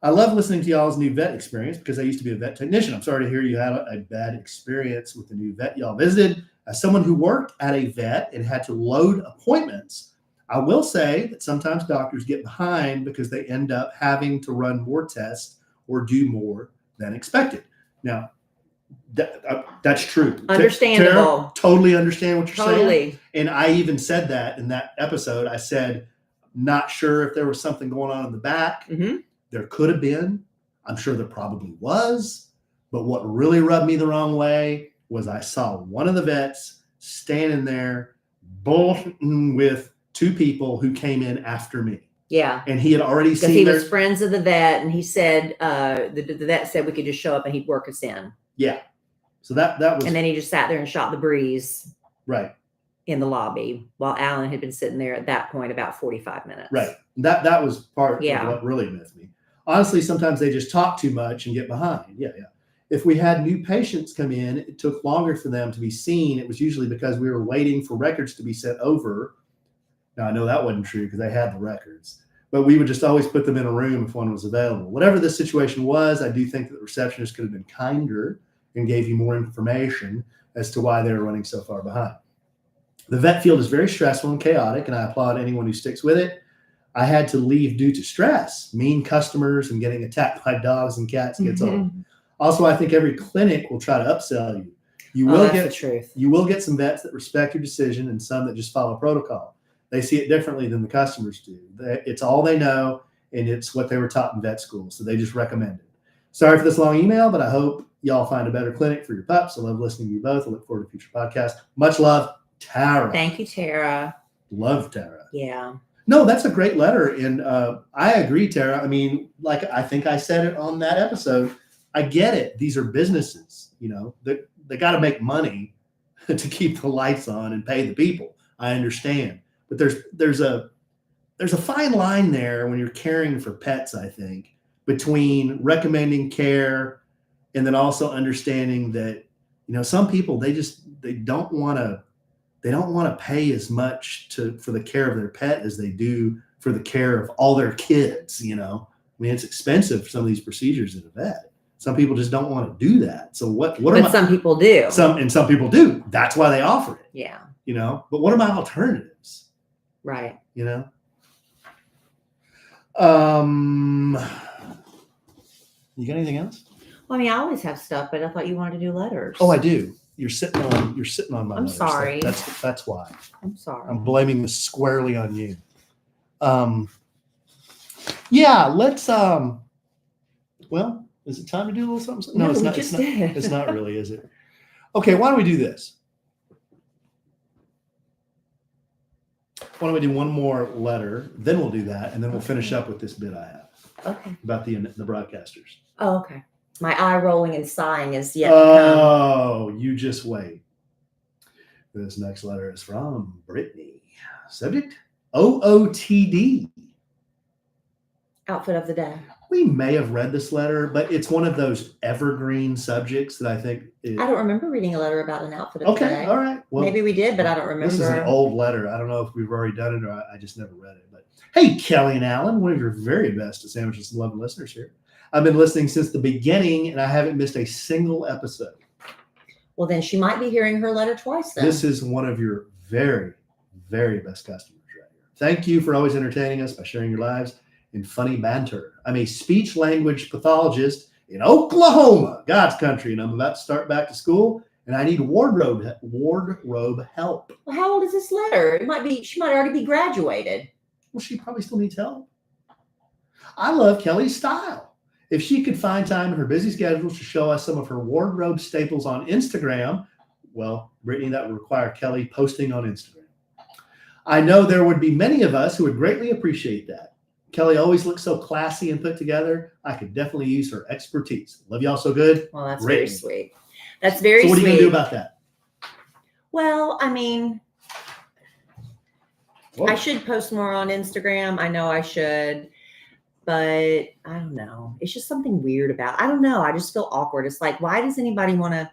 I love listening to y'all's new vet experience because I used to be a vet technician. I'm sorry to hear you had a bad experience with the new vet y'all visited. As someone who worked at a vet and had to load appointments, I will say that sometimes doctors get behind because they end up having to run more tests or do more than expected. Now, that's true. Understandable. Tara, totally understand what you're saying. Totally. And I even said that in that episode. I said, not sure if there was something going on in the back. Mm-hmm. There could have been. I'm sure there probably was. But what really rubbed me the wrong way was I saw one of the vets standing there bullshitting with two people who came in after me. Yeah. And he had already Because seen he their, was friends of the vet, and he said the vet said we could just show up and he'd work us in. yeah. So that was, And then he just sat there and shot the breeze right. in the lobby while Alan had been sitting there at that point about 45 minutes. Right. That was part Yeah. of what really miffed me. Honestly, sometimes they just talk too much and get behind. Yeah, yeah. If we had new patients come in, it took longer for them to be seen. It was usually because we were waiting for records to be sent over. Now, I know that wasn't true because they had the records, but we would just always put them in a room if one was available. Whatever the situation was, I do think that the receptionist could have been kinder and gave you more information as to why they were running so far behind. The vet field is very stressful and chaotic, and I applaud anyone who sticks with it. I had to leave due to stress, mean customers, and getting attacked by dogs and cats gets old. Also, I think every clinic will try to upsell you. You will get the truth. You will get some vets that respect your decision and some that just follow protocol. They see it differently than the customers do. It's all they know, and it's what they were taught in vet school, so they just recommend it. Sorry for this long email, but I hope y'all find a better clinic for your pups. I love listening to you both. I look forward to future podcasts. Much love, Tara. Thank you, Tara. Love Tara. Yeah. No, that's a great letter. And I agree, Tara. I mean, like I think I said it on that episode, I get it. These are businesses, you know, they got to make money to keep the lights on and pay the people. I understand. But there's a fine line there when you're caring for pets, I think, between recommending care and then also understanding that, you know, some people, they don't want to pay as much for the care of their pet as they do for the care of all their kids, you know. I mean, it's expensive for some of these procedures at a vet. Some people just don't want to do that. So but some people do. Some people do. That's why they offer it. Yeah. You know, but what are my alternatives? Right. You know? You got anything else? Well, I mean, I always have stuff, but I thought you wanted to do letters. Oh, I do. You're sitting on my letters. Sorry. That's why. I'm sorry. I'm blaming this squarely on you. Yeah, let's well, is it time to do a little something? No, it's not. It's not really, is it? Okay, why don't we do this? Why don't we do one more letter, then we'll do that, and then we'll finish up with this bit I have. Okay. About the broadcasters. Oh, okay. My eye rolling and sighing is yet to come. You just wait. This next letter is from Brittany. Subject, OOTD. Outfit of the day. We may have read this letter, but it's one of those evergreen subjects that I think I don't remember reading a letter about an outfit of the day. Okay, all right. Well, maybe we did, but I don't remember. This is an old letter. I don't know if we've already done it or I just never read it. But hey, Kellie and Alan, one of your very best Sandwiches and Lovin listeners here. I've been listening since the beginning, and I haven't missed a single episode. Well, then she might be hearing her letter twice then. This is one of your very, very best customers right here. Thank you for always entertaining us by sharing your lives in funny banter. I'm a speech language pathologist in Oklahoma, God's country, and I'm about to start back to school, and I need wardrobe help. Well, how old is this letter? She might already be graduated. Well, she probably still needs help. I love Kellie's style. If she could find time in her busy schedule to show us some of her wardrobe staples on Instagram, well, Brittany, that would require Kellie posting on Instagram. I know there would be many of us who would greatly appreciate that. Kellie always looks so classy and put together. I could definitely use her expertise. Love y'all so good. Well, that's Brittany. very sweet. That's very sweet. So what are you going to do about that? Well, I mean, I should post more on Instagram. I know I should. But I don't know. It's just something weird about. I don't know. I just feel awkward. It's like, why does anybody want to?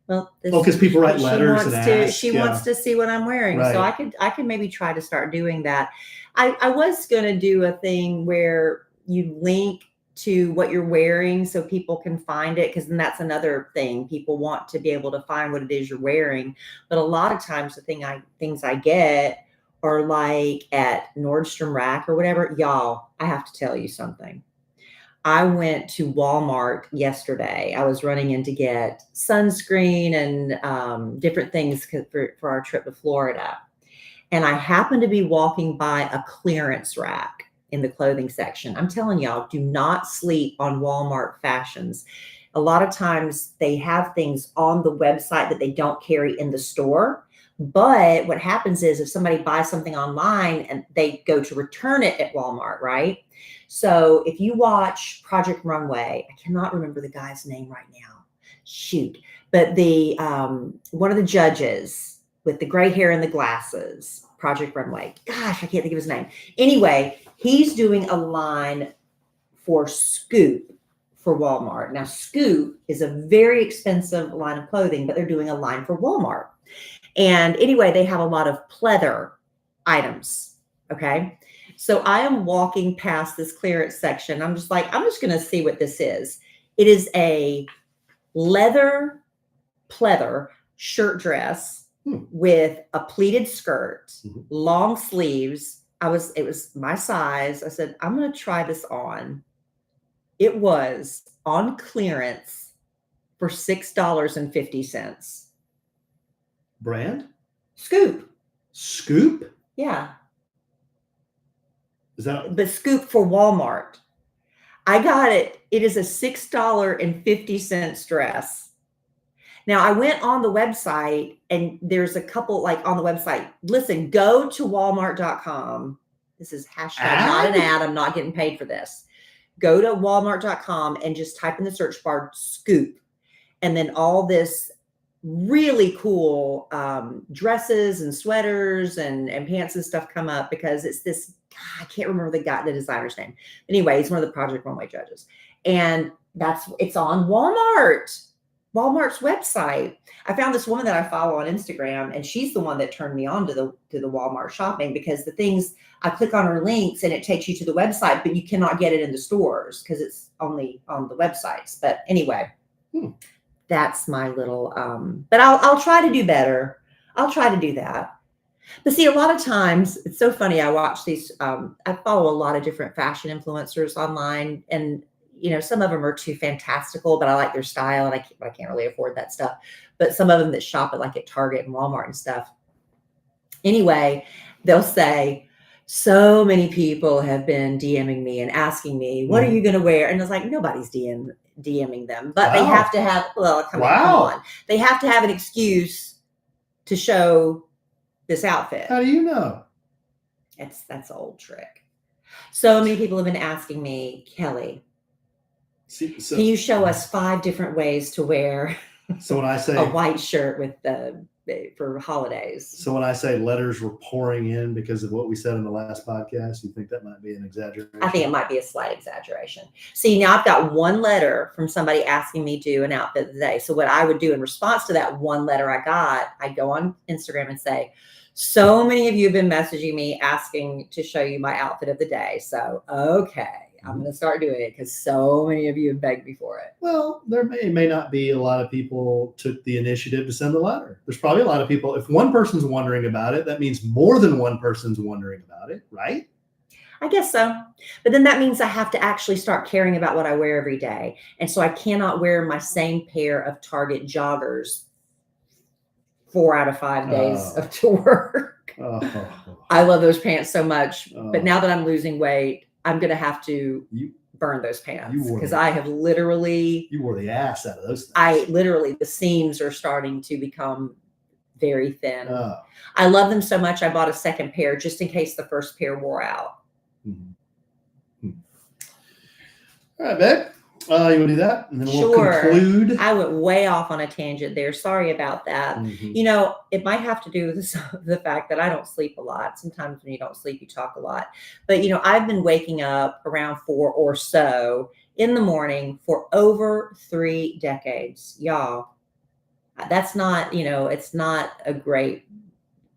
Well, because people write letters and ask. She wants to see what I'm wearing, right. So I could maybe try to start doing that. I was going to do a thing where you link to what you're wearing so people can find it, because then that's another thing. People want to be able to find what it is you're wearing. But a lot of times the things I get or like at Nordstrom Rack or whatever, y'all, I have to tell you something. I went to Walmart yesterday. I was running in to get sunscreen and different things for our trip to Florida. And I happened to be walking by a clearance rack in the clothing section. I'm telling y'all, do not sleep on Walmart fashions. A lot of times they have things on the website that they don't carry in the store. But what happens is if somebody buys something online and they go to return it at Walmart, right? So if you watch Project Runway, I cannot remember the guy's name right now. Shoot. But the one of the judges with the gray hair and the glasses, Project Runway. Gosh, I can't think of his name. Anyway, he's doing a line for Scoop for Walmart. Now, Scoop is a very expensive line of clothing, but they're doing a line for Walmart. And anyway, they have a lot of pleather items. Okay. So I am walking past this clearance section. I'm just like, I'm just going to see what this is. It is a leather pleather shirt dress with a pleated skirt, long sleeves. It was my size. I said, I'm going to try this on. It was on clearance for $6.50. Brand? Scoop. Scoop? Yeah. Is that? But Scoop for Walmart. I got it. It is a $6.50 dress. Now, I went on the website and there's a couple like on the website. Listen, go to walmart.com. This is hashtag not an ad. I'm not getting paid for this. Go to walmart.com and just type in the search bar Scoop. And then all this really cool dresses and sweaters and pants and stuff come up because it's this, I can't remember the designer's name. Anyway, he's one of the Project Runway judges. And it's on Walmart's website. I found this woman that I follow on Instagram, and she's the one that turned me on to the Walmart shopping because the things I click on her links and it takes you to the website, but you cannot get it in the stores because it's only on the websites. But anyway, that's my little, but I'll try to do better. I'll try to do that. But see, a lot of times it's so funny. I watch these, I follow a lot of different fashion influencers online, and some of them are too fantastical, but I like their style and I can't really afford that stuff. But some of them that shop at Target and Walmart and stuff. Anyway, they'll say, so many people have been DMing me and asking me, what are you going to wear? And it's like, nobody's DMing them, but they have to have, come on. They have to have an excuse to show this outfit. How do you know? That's an old trick. So many people have been asking me, Kellie, can you show us 5 different ways to wear so when I say a white shirt with for holidays? So when I say letters were pouring in because of what we said in the last podcast, you think that might be an exaggeration? I think it might be a slight exaggeration. See, now I've got one letter from somebody asking me to do an outfit of the day. So what I would do in response to that one letter I got, I'd go on Instagram and say, so many of you have been messaging me asking to show you my outfit of the day. So, okay. I'm going to start doing it because so many of you have begged me for it. Well, there may not be a lot of people took the initiative to send a letter. There's probably a lot of people. If one person's wondering about it, that means more than one person's wondering about it, right? I guess so. But then that means I have to actually start caring about what I wear every day. And so I cannot wear my same pair of Target joggers 4 out of 5 days to work. I love those pants so much. But now that I'm losing weight, I'm going to have to burn those pants because I have literally... You wore the ass out of those things. The seams are starting to become very thin. I love them so much. I bought a second pair just in case the first pair wore out. All right, babe. You want to do that? And then we'll conclude. I went way off on a tangent there. Sorry about that. It might have to do with the fact that I don't sleep a lot. Sometimes when you don't sleep, you talk a lot. But, I've been waking up around 4 or so in the morning for over 3 decades. Y'all, that's not, it's not a great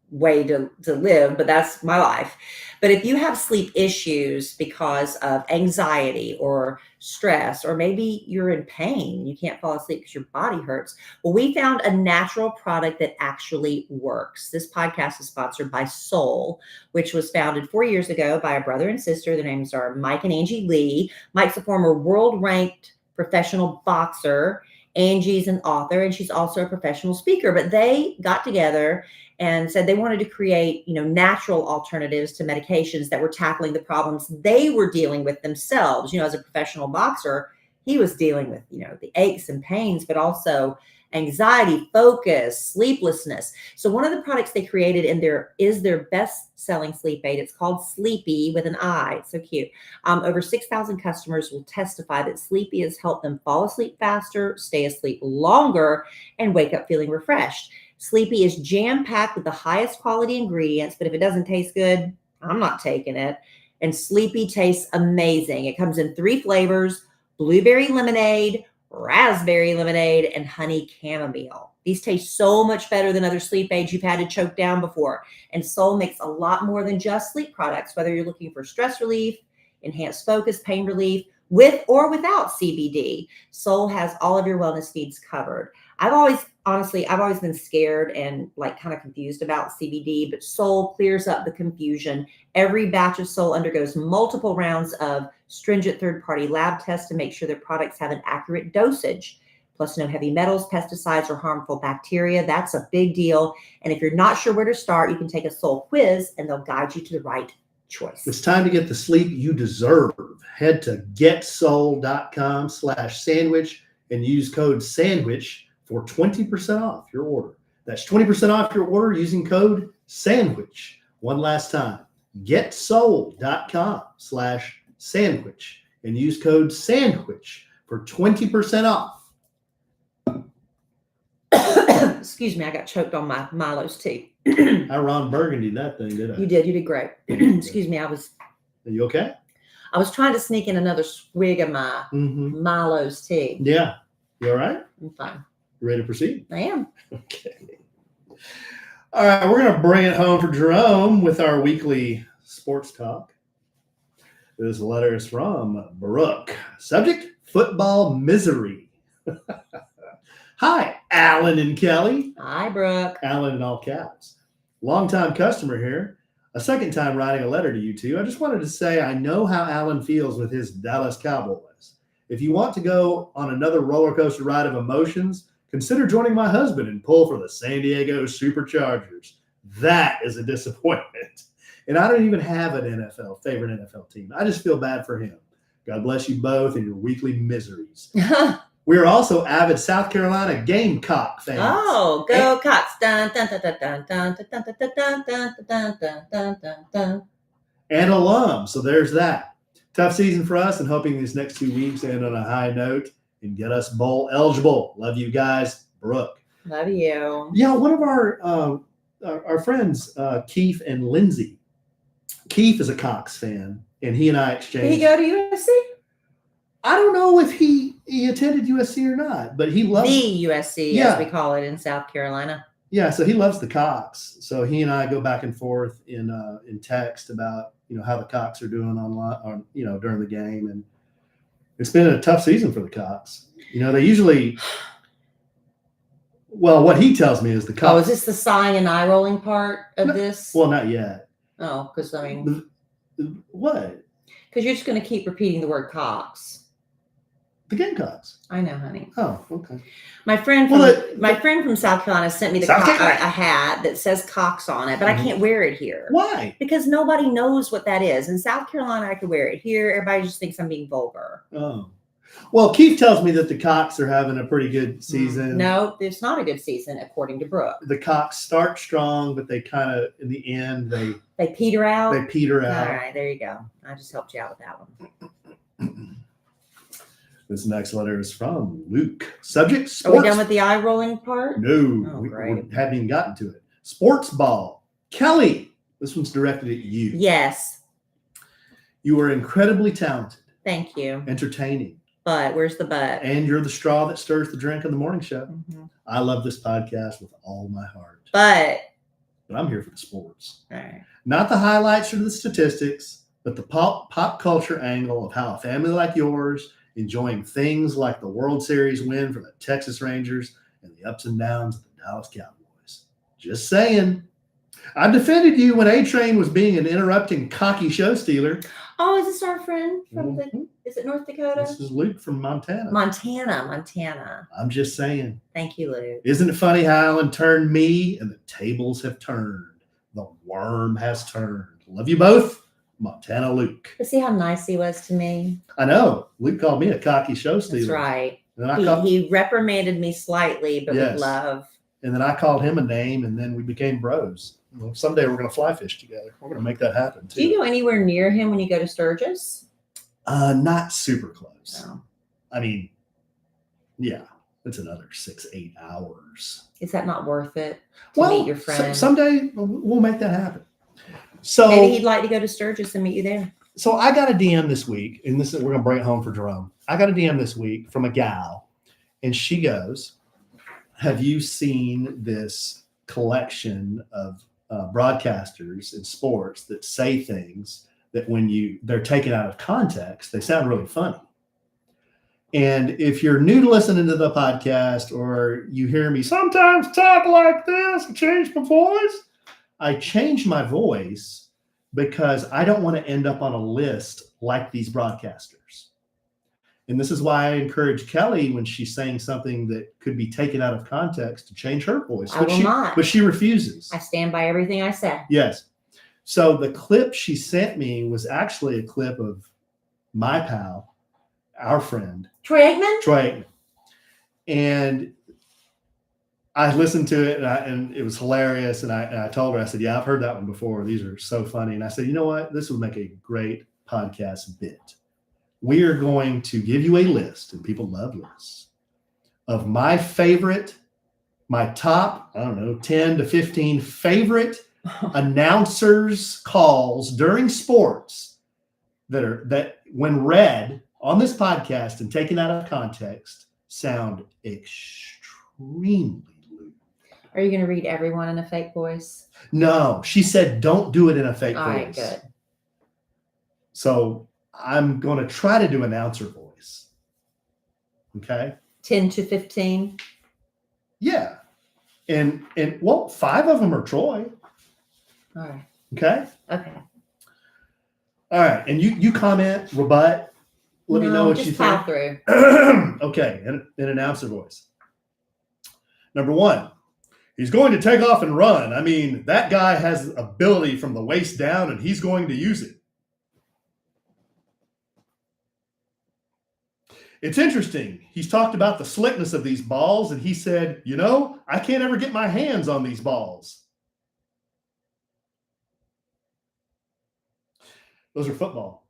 way to live, but that's my life. But if you have sleep issues because of anxiety or stress, or maybe you're in pain, you can't fall asleep because your body hurts. Well, we found a natural product that actually works. This podcast is sponsored by Soul, which was founded 4 years ago by a brother and sister. Their names are Mike and Angie Lee. Mike's a former world-ranked professional boxer. Angie's an author, and she's also a professional speaker. But they got together and said they wanted to create, natural alternatives to medications that were tackling the problems they were dealing with themselves. As a professional boxer, he was dealing with, the aches and pains, but also anxiety, focus, sleeplessness. So one of the products they created in there is their best-selling sleep aid. It's called Sleepy with an I. It's so cute. Over 6,000 customers will testify that Sleepy has helped them fall asleep faster, stay asleep longer, and wake up feeling refreshed. Sleepy is jam-packed with the highest quality ingredients, but if it doesn't taste good, I'm not taking it. And Sleepy tastes amazing. It comes in 3 flavors: blueberry lemonade, raspberry lemonade, and honey chamomile. These taste so much better than other sleep aids you've had to choke down before. And Soul makes a lot more than just sleep products, whether you're looking for stress relief, enhanced focus, pain relief, with or without CBD. Soul has all of your wellness needs covered. I've always been scared and like kind of confused about CBD, but Soul clears up the confusion. Every batch of Soul undergoes multiple rounds of stringent third-party lab tests to make sure their products have an accurate dosage. Plus, no heavy metals, pesticides, or harmful bacteria. That's a big deal. And if you're not sure where to start, you can take a Soul quiz and they'll guide you to the right choice. It's time to get the sleep you deserve. Head to getsoul.com/sandwich and use code SANDWICH for 20% off your order. That's 20% off your order using code SANDWICH. One last time, getsoul.com/sandwich and use code SANDWICH for 20% off. Excuse me, I got choked on my Milo's tea. I Ron Burgundy that thing, did I? You did great. Excuse me, Are you okay? I was trying to sneak in another swig of my Milo's tea. Yeah. You all right? I'm fine. You ready to proceed? I am. Okay. All right, we're going to bring it home for Jerome with our weekly sports talk. This letter is from Brooke. Subject, football misery. Hi, Alan and Kellie. Hi, Brooke. Alan in all caps. Longtime customer here. A second time writing a letter to you two. I just wanted to say I know how Alan feels with his Dallas Cowboys. If you want to go on another roller coaster ride of emotions, consider joining my husband and pull for the San Diego Superchargers. That is a disappointment. And I don't even have an favorite NFL team. I just feel bad for him. God bless you both and your weekly miseries. We are also avid South Carolina Gamecock fans. Oh, go Cox. Dun, dun, dun, dun, dun, dun, dun, dun, dun, dun, dun, dun, dun, dun, dun. And alum. So there's that. Tough season for us and hoping these next 2 weeks end on a high note and get us bowl eligible. Love you guys. Brooke. Love you. Yeah, one of our friends, Keith and Lindsay. Keith is a Cox fan, and he and I exchanged. Did he go to USC? I don't know if he attended USC or not, but he loves the USC, as we call it in South Carolina. Yeah, so he loves the Cox. So he and I go back and forth in text about how the Cox are doing online, during the game, and it's been a tough season for the Cox. They usually. Well, what he tells me is the Cox. Oh, is this the sighing and eye rolling part of this? Well, not yet. Oh, because what? Because you're just going to keep repeating the word Cox. The Gamecocks. I know, honey. Oh, okay. My friend from South Carolina sent me a hat that says Cox on it, but I can't wear it here. Why? Because nobody knows what that is. In South Carolina, I could wear it. Here, everybody just thinks I'm being vulgar. Oh. Well, Keith tells me that the Cox are having a pretty good season. No, it's not a good season, according to Brooke. The Cox start strong, but they kind of, in the end, they peter out. They peter out. All right, there you go. I just helped you out with that one. This next letter is from Luke. Subject, sports. Are we done with the eye rolling part? No, we haven't even gotten to it. Sports ball. Kellie, this one's directed at you. Yes. You are incredibly talented. Thank you. Entertaining. But where's the but? And you're the straw that stirs the drink on the morning show. Mm-hmm. I love this podcast with all my heart. But I'm here for the sports. All right. Not the highlights or the statistics, but the pop culture angle of how a family like yours enjoying things like the World Series win for the Texas Rangers and the ups and downs of the Dallas Cowboys. Just saying. I defended you when A-Train was being an interrupting, cocky show stealer. Oh, is this our friend from is it North Dakota? This is Luke from Montana. Montana. I'm just saying. Thank you, Luke. Isn't it funny how Alan turned me and the tables have turned? The worm has turned. Love you both. Montana Luke. But see how nice he was to me? I know. Luke called me a cocky show stealer. That's right. And then He reprimanded me slightly, but Yes. with love. And then I called him a name, and then we became bros. Well, someday we're going to fly fish together. We're going to make that happen too. Do you go anywhere near him when you go to Sturgis? Not super close. No. I mean, yeah, it's another 6-8 hours. Is that not worth it to meet your friend? Someday we'll make that happen. So maybe he'd like to go to Sturgis and meet you there. So I got a DM this week, and we're going to bring it home for Jerome. I got a DM this week from a gal, and she goes, have you seen this collection of broadcasters in sports that say things that when they're taken out of context, they sound really funny? And if you're new to listening to the podcast, or you hear me sometimes talk like this and change my voice, I change my voice because I don't want to end up on a list like these broadcasters. And this is why I encourage Kellie, when she's saying something that could be taken out of context, to change her voice. I will not. But she refuses. I stand by everything I said. Yes. So the clip she sent me was actually a clip of my pal, our friend, Troy Aikman. And I listened to it, and it was hilarious. And I told her, I said, yeah, I've heard that one before. These are so funny. And I said, you know what? This would make a great podcast bit. We are going to give you a list, and people love lists, of my top, 10 to 15 favorite announcers' calls during sports that when read on this podcast and taken out of context sound extremely lewd. Are you going to read everyone in a fake voice? No, she said don't do it in a fake voice. All right, good. So I'm going to try to do announcer voice. Okay. 10 to 15. Yeah. And 5 of them are Troy. All right. Okay. Okay. All right. And you comment, rebut. Let me know what you think. Just plow through. Okay. In announcer voice. Number 1, he's going to take off and run. I mean, that guy has ability from the waist down, and he's going to use it. It's interesting. He's talked about the slickness of these balls, and he said, I can't ever get my hands on these balls. Those are football.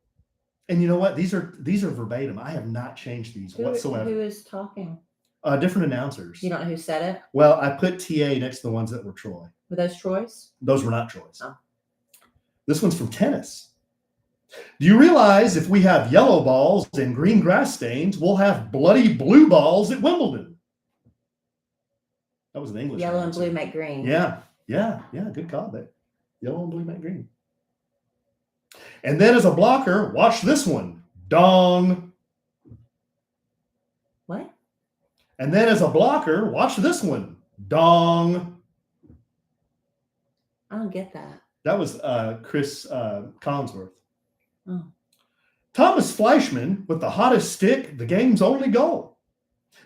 And you know what? These are verbatim. I have not changed these whatsoever. Who is talking? Different announcers. You don't know who said it? Well, I put TA next to the ones that were Troy. Were those Troy's? Those were not Troy's. Oh. This one's from tennis. Do you realize if we have yellow balls and green grass stains, we'll have bloody blue balls at Wimbledon? That was an English Yellow answer. and blue make green. Yeah. Good call there. Yellow and blue make green. And then as a blocker, watch this one. Dong. What? And then as a blocker, watch this one. Dong. I don't get that. That was Chris Collinsworth. Oh. Thomas Fleischman with the hottest stick, the game's only goal.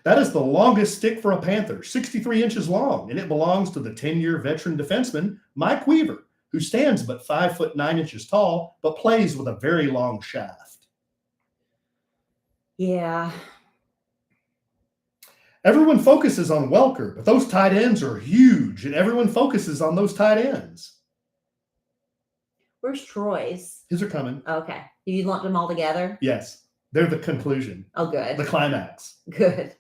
That is the longest stick for a Panther, 63 inches long, and it belongs to the 10-year veteran defenseman, Mike Weaver, who stands but 5'9" tall, but plays with a very long shaft. Yeah. Everyone focuses on Welker, but those tight ends are huge, and everyone focuses on those tight ends. Where's Troy's? His are coming. Okay. You lumped them all together? Yes. They're the conclusion. Oh, good. The climax. Good.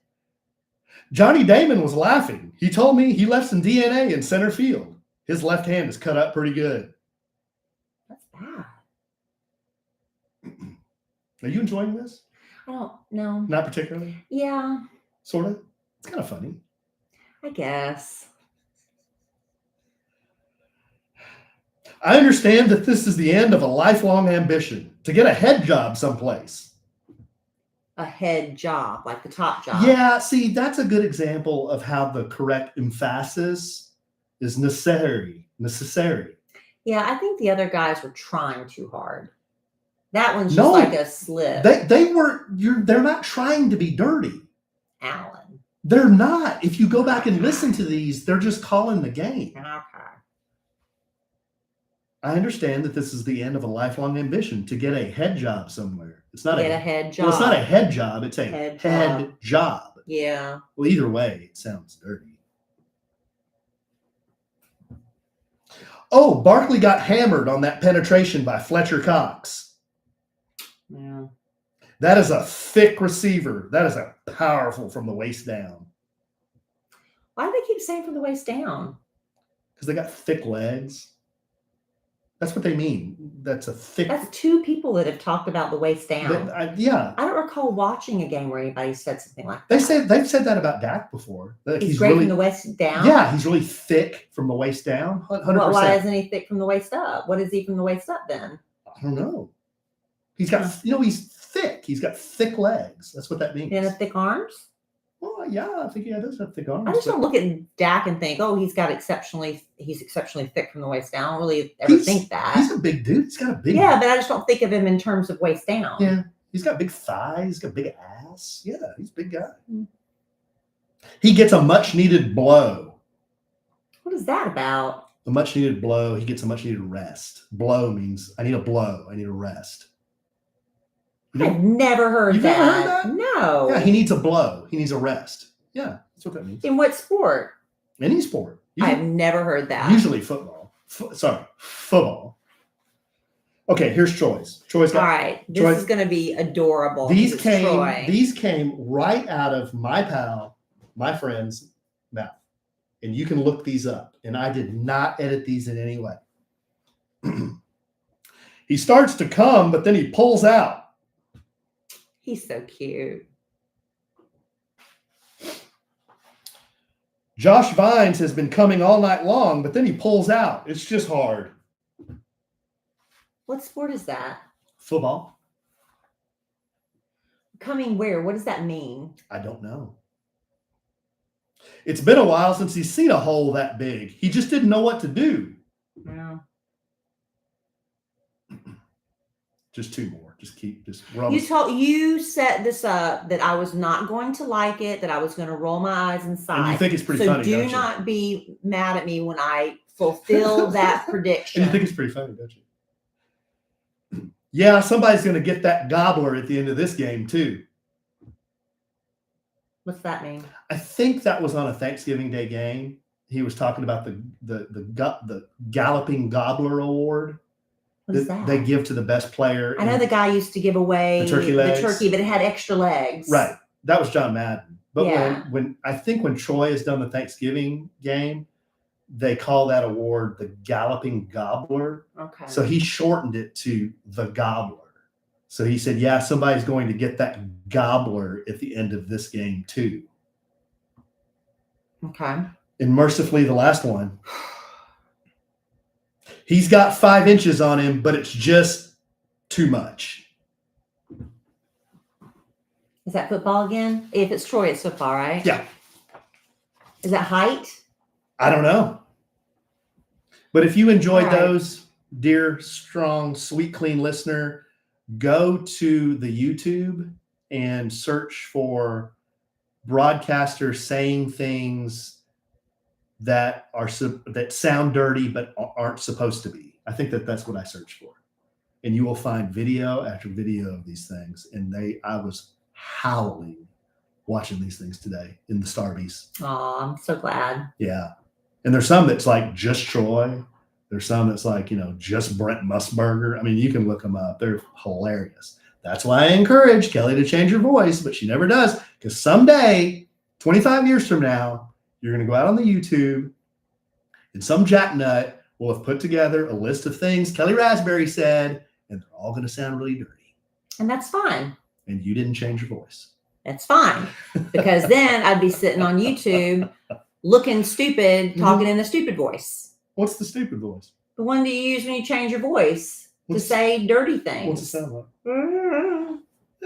Johnny Damon was laughing. He told me he left some DNA in center field. His left hand is cut up pretty good. That's bad. Are you enjoying this? I don't know. Not particularly? Yeah. Sort of? It's kind of funny. I guess. I understand that this is the end of a lifelong ambition to get a head job someplace. A head job, like the top job. Yeah, see, that's a good example of how the correct emphasis is necessary. Yeah, I think the other guys were trying too hard. That one's just like a slip. They're not trying to be dirty. Alan. They're not. If you go back and listen to these, they're just calling the game. Okay. I understand that this is the end of a lifelong ambition to get a head job somewhere. It's not Get a head job. Well, it's not a head job. It's a head job. Yeah. Well, either way, it sounds dirty. Oh, Barkley got hammered on that penetration by Fletcher Cox. Yeah. That is a thick receiver. That is a powerful from the waist down. Why do they keep saying from the waist down? Because they got thick legs. That's what they mean. That's a thick. That's two people that have talked about the waist down. Yeah. I don't recall watching a game where anybody said something like that. They've said that about Dak before. That he's great really, from the waist down? Yeah, he's really thick from the waist down. 100%. Well, why isn't he thick from the waist up? What is he from the waist up then? I don't know. He's got, he's thick. He's got thick legs. That's what that means. And thick arms? Well, yeah, I think he does have thick arms. I just don't look at Dak and think, oh, he's exceptionally thick from the waist down. I don't really ever think that. He's a big dude. He's got a big. Yeah, but I just don't think of him in terms of waist down. Yeah, he's got big thighs. He's got big ass. Yeah, he's a big guy. He gets a much needed blow. What is that about? A much needed blow. He gets a much needed rest. Blow means I need a blow. I need a rest. I've never heard You've that. Never heard that? No. Yeah, he needs a blow. He needs a rest. Yeah, that's what that means. In what sport? Any sport. I've never heard that. Usually football. Football. Okay, here's Troy's. All right, this is going to be adorable. These came right out of my friend's mouth. And you can look these up. And I did not edit these in any way. He starts to come, but then he pulls out. He's so cute. Josh Vines has been coming all night long, but then he pulls out. It's just hard. What sport is that? Football. Coming where? What does that mean? I don't know. It's been a while since he's seen a hole that big. He just didn't know what to do. Yeah. Just two more. You set this up that I was not going to like it, that I was going to roll my eyes inside. And you think it's pretty funny, so do not be mad at me when I fulfill that prediction. And you think it's pretty funny, don't you? Yeah, somebody's going to get that gobbler at the end of this game too. What's that mean? I think that was on a Thanksgiving Day game. He was talking about the Galloping Gobbler Award. What is that? They give to the best player. I know the guy used to give away the turkey, but it had extra legs. Right. That was John Madden. But yeah. when Troy has done the Thanksgiving game, they call that award the Galloping Gobbler. Okay. So he shortened it to the Gobbler. So he said, yeah, somebody's going to get that gobbler at the end of this game too. Okay. And mercifully, the last one. He's got 5 inches on him, but it's just too much. Is that football again? If it's Troy, it's football, right? Yeah. Is that height? I don't know. But if you enjoyed those, dear, strong, sweet, clean listener, go to the YouTube and search for broadcasters saying things that sound dirty but aren't supposed to be. I think that's what I searched for. And you will find video after video of these things. And I was howling watching these things today in the Starbies. Oh, I'm so glad. Yeah. And there's some that's like just Troy. There's some that's like, just Brent Musburger. I mean, you can look them up. They're hilarious. That's why I encourage Kellie to change her voice, but she never does. Because someday, 25 years from now, you're going to go out on the YouTube and some jacknut will have put together a list of things Kellie Rasberry said, and they're all going to sound really dirty. And that's fine. And you didn't change your voice. That's fine. Because then I'd be sitting on YouTube looking stupid, talking in a stupid voice. What's the stupid voice? The one that you use when you change your voice to say dirty things. What's it sound like?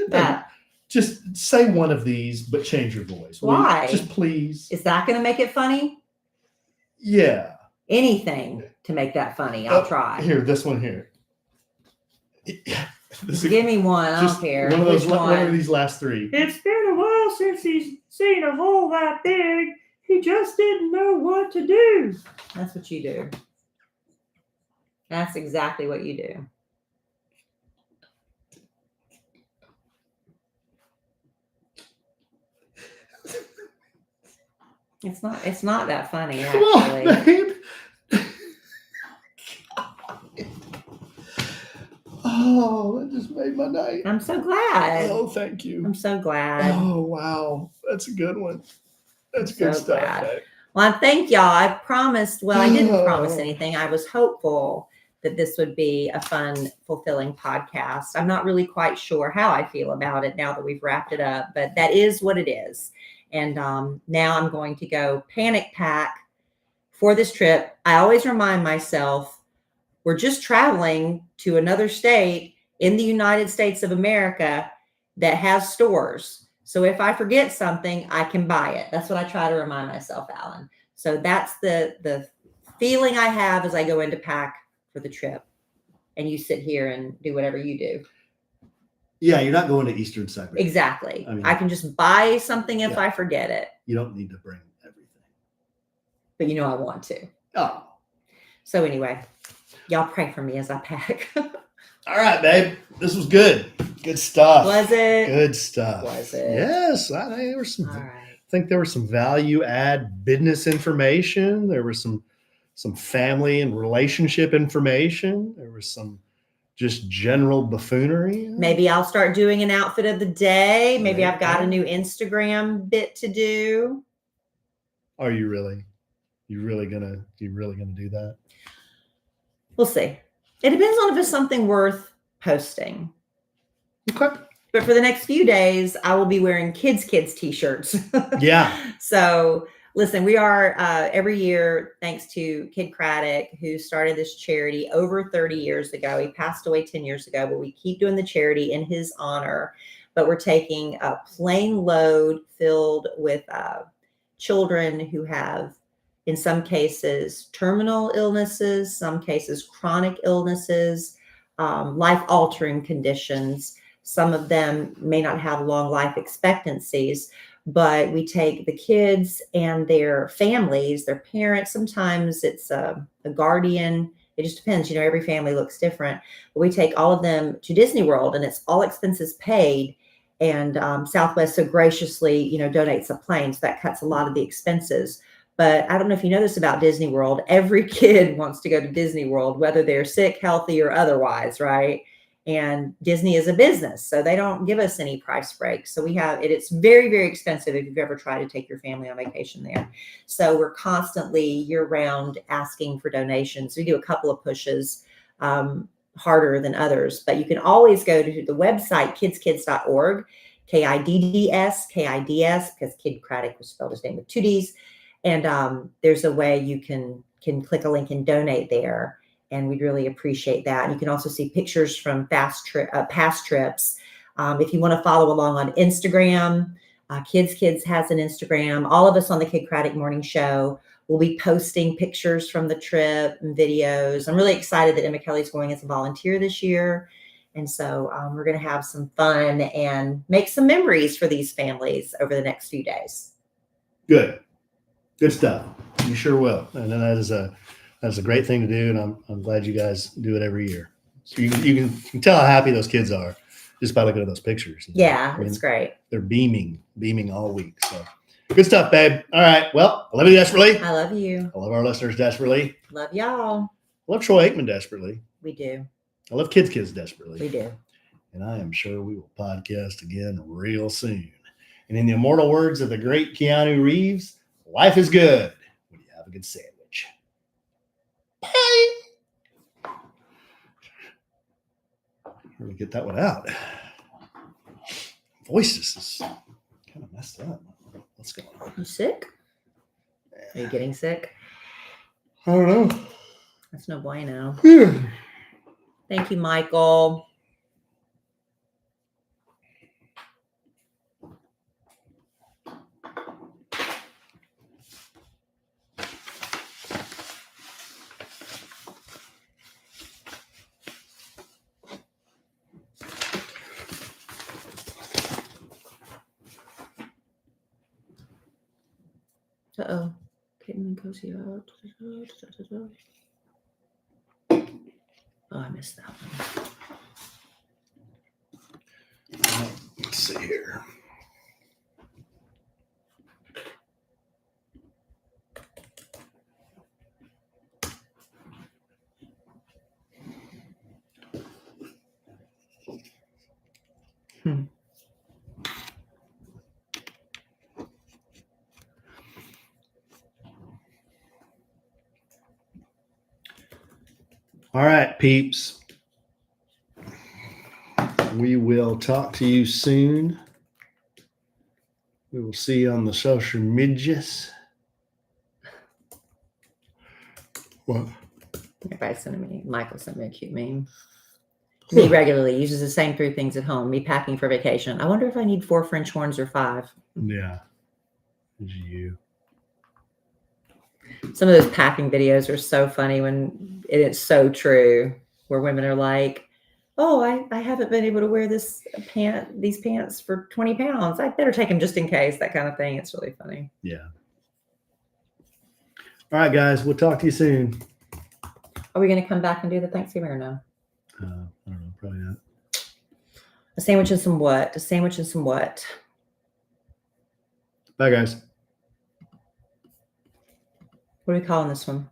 That. Just say one of these, but change your voice. Why? Just please. Is that going to make it funny? Yeah. Anything to make that funny. I'll try. Here, this one here. Give me one. I don't care. One of these last three. It's been a while since he's seen a hole that big. He just didn't know what to do. That's what you do. That's exactly what you do. It's not that funny, Come on, actually. babe. Oh, that just made my night. I'm so glad. Oh, thank you. I'm so glad. Oh, wow. That's a good one. That's I'm good so stuff, glad. babe. Well, thank y'all. I promised, well, I didn't promise anything. I was hopeful that this would be a fun, fulfilling podcast. I'm not really quite sure how I feel about it now that we've wrapped it up, but that is what it is. And now I'm going to go panic pack for this trip. I always remind myself we're just traveling to another state in the United States of America that has stores. So if I forget something, I can buy it. That's what I try to remind myself, Alan. So that's the feeling I have as I go into pack for the trip. And you sit here and do whatever you do. Yeah, you're not going to Eastern Siberia. Exactly. I mean, I can just buy something if yeah. I forget it. You don't need to bring everything. But you know I want to. Oh. So anyway, y'all pray for me as I pack. All right, babe. This was good. Good stuff. Was it? Good stuff. Was it? Yes. There was some. All right. I think there was some value add business information. There was some family and relationship information. There was some just general buffoonery. Maybe I'll start doing an outfit of the day. Maybe There I've got you a go. new Instagram bit to do. Are you really? You really gonna do that? We'll see. It depends on if it's something worth posting. Okay. But for the next few days, I will be wearing kids t-shirts. Yeah. So listen, we are every year, thanks to Kid Craddock, who started this charity over 30 years ago. He passed away 10 years ago, but we keep doing the charity in his honor. But we're taking a plane load filled with children who have, in some cases, terminal illnesses, some cases, chronic illnesses, life-altering conditions. Some of them may not have long life expectancies, but we take the kids and their families, their parents. Sometimes it's a guardian. It just depends. You know, every family looks different. But we take all of them to Disney World, and it's all expenses paid. And Southwest so graciously, you know, donates a plane, so that cuts a lot of the expenses. But I don't know if you know this about Disney World. Every kid wants to go to Disney World, whether they're sick, healthy, or otherwise, right? And Disney is a business, so they don't give us any price breaks. So we have it. It's very, very expensive if you've ever tried to take your family on vacation there. So we're constantly year-round asking for donations. We do a couple of pushes, harder than others, but you can always go to the website kidskids.org, KIDDS, because Kid Craddock was spelled his name with 2 Ds. And there's a way you can click a link and donate there. And we'd really appreciate that. And you can also see pictures from past trips. If you want to follow along on Instagram, Kids has an Instagram. All of us on the Kid Craddock Morning Show will be posting pictures from the trip and videos. I'm really excited that Emma Kellie's going as a volunteer this year. And so we're going to have some fun and make some memories for these families over the next few days. Good stuff. You sure will. And then that's a great thing to do, and I'm glad you guys do it every year. So you can tell how happy those kids are just by looking at those pictures. Yeah, it's great. They're beaming all week. So good stuff, babe. All right. Well, I love you desperately. I love you. I love our listeners desperately. Love y'all. I love Troy Aikman desperately. We do. I love Kids desperately. We do. And I am sure we will podcast again real soon. And in the immortal words of the great Keanu Reeves, life is good when you have a good sandwich. Bye. Where do we get that one out? Voice just is kind of messed up. What's going on? You sick? Are you getting sick? I don't know. That's no bueno. Yeah. Thank you, Michael. Uh-oh. Caitlin Cozy out. Oh, I missed that one. Let's see here. All right, peeps. We will talk to you soon. We will see you on the social medias. What? Everybody sent me. Michael sent me a cute meme. Me regularly uses the same 3 things at home. Me packing for vacation. I wonder if I need 4 French horns or 5. Yeah. It's you. Some of those packing videos are so funny when it's so true, where women are like, oh, I haven't been able to wear these pants for 20 pounds. I better take them just in case, that kind of thing. It's really funny. Yeah. All right, guys. We'll talk to you soon. Are we going to come back and do the Thanksgiving or no? I don't know. Probably not. A sandwich and some what? A sandwich and some what? Bye, guys. What are we calling this one?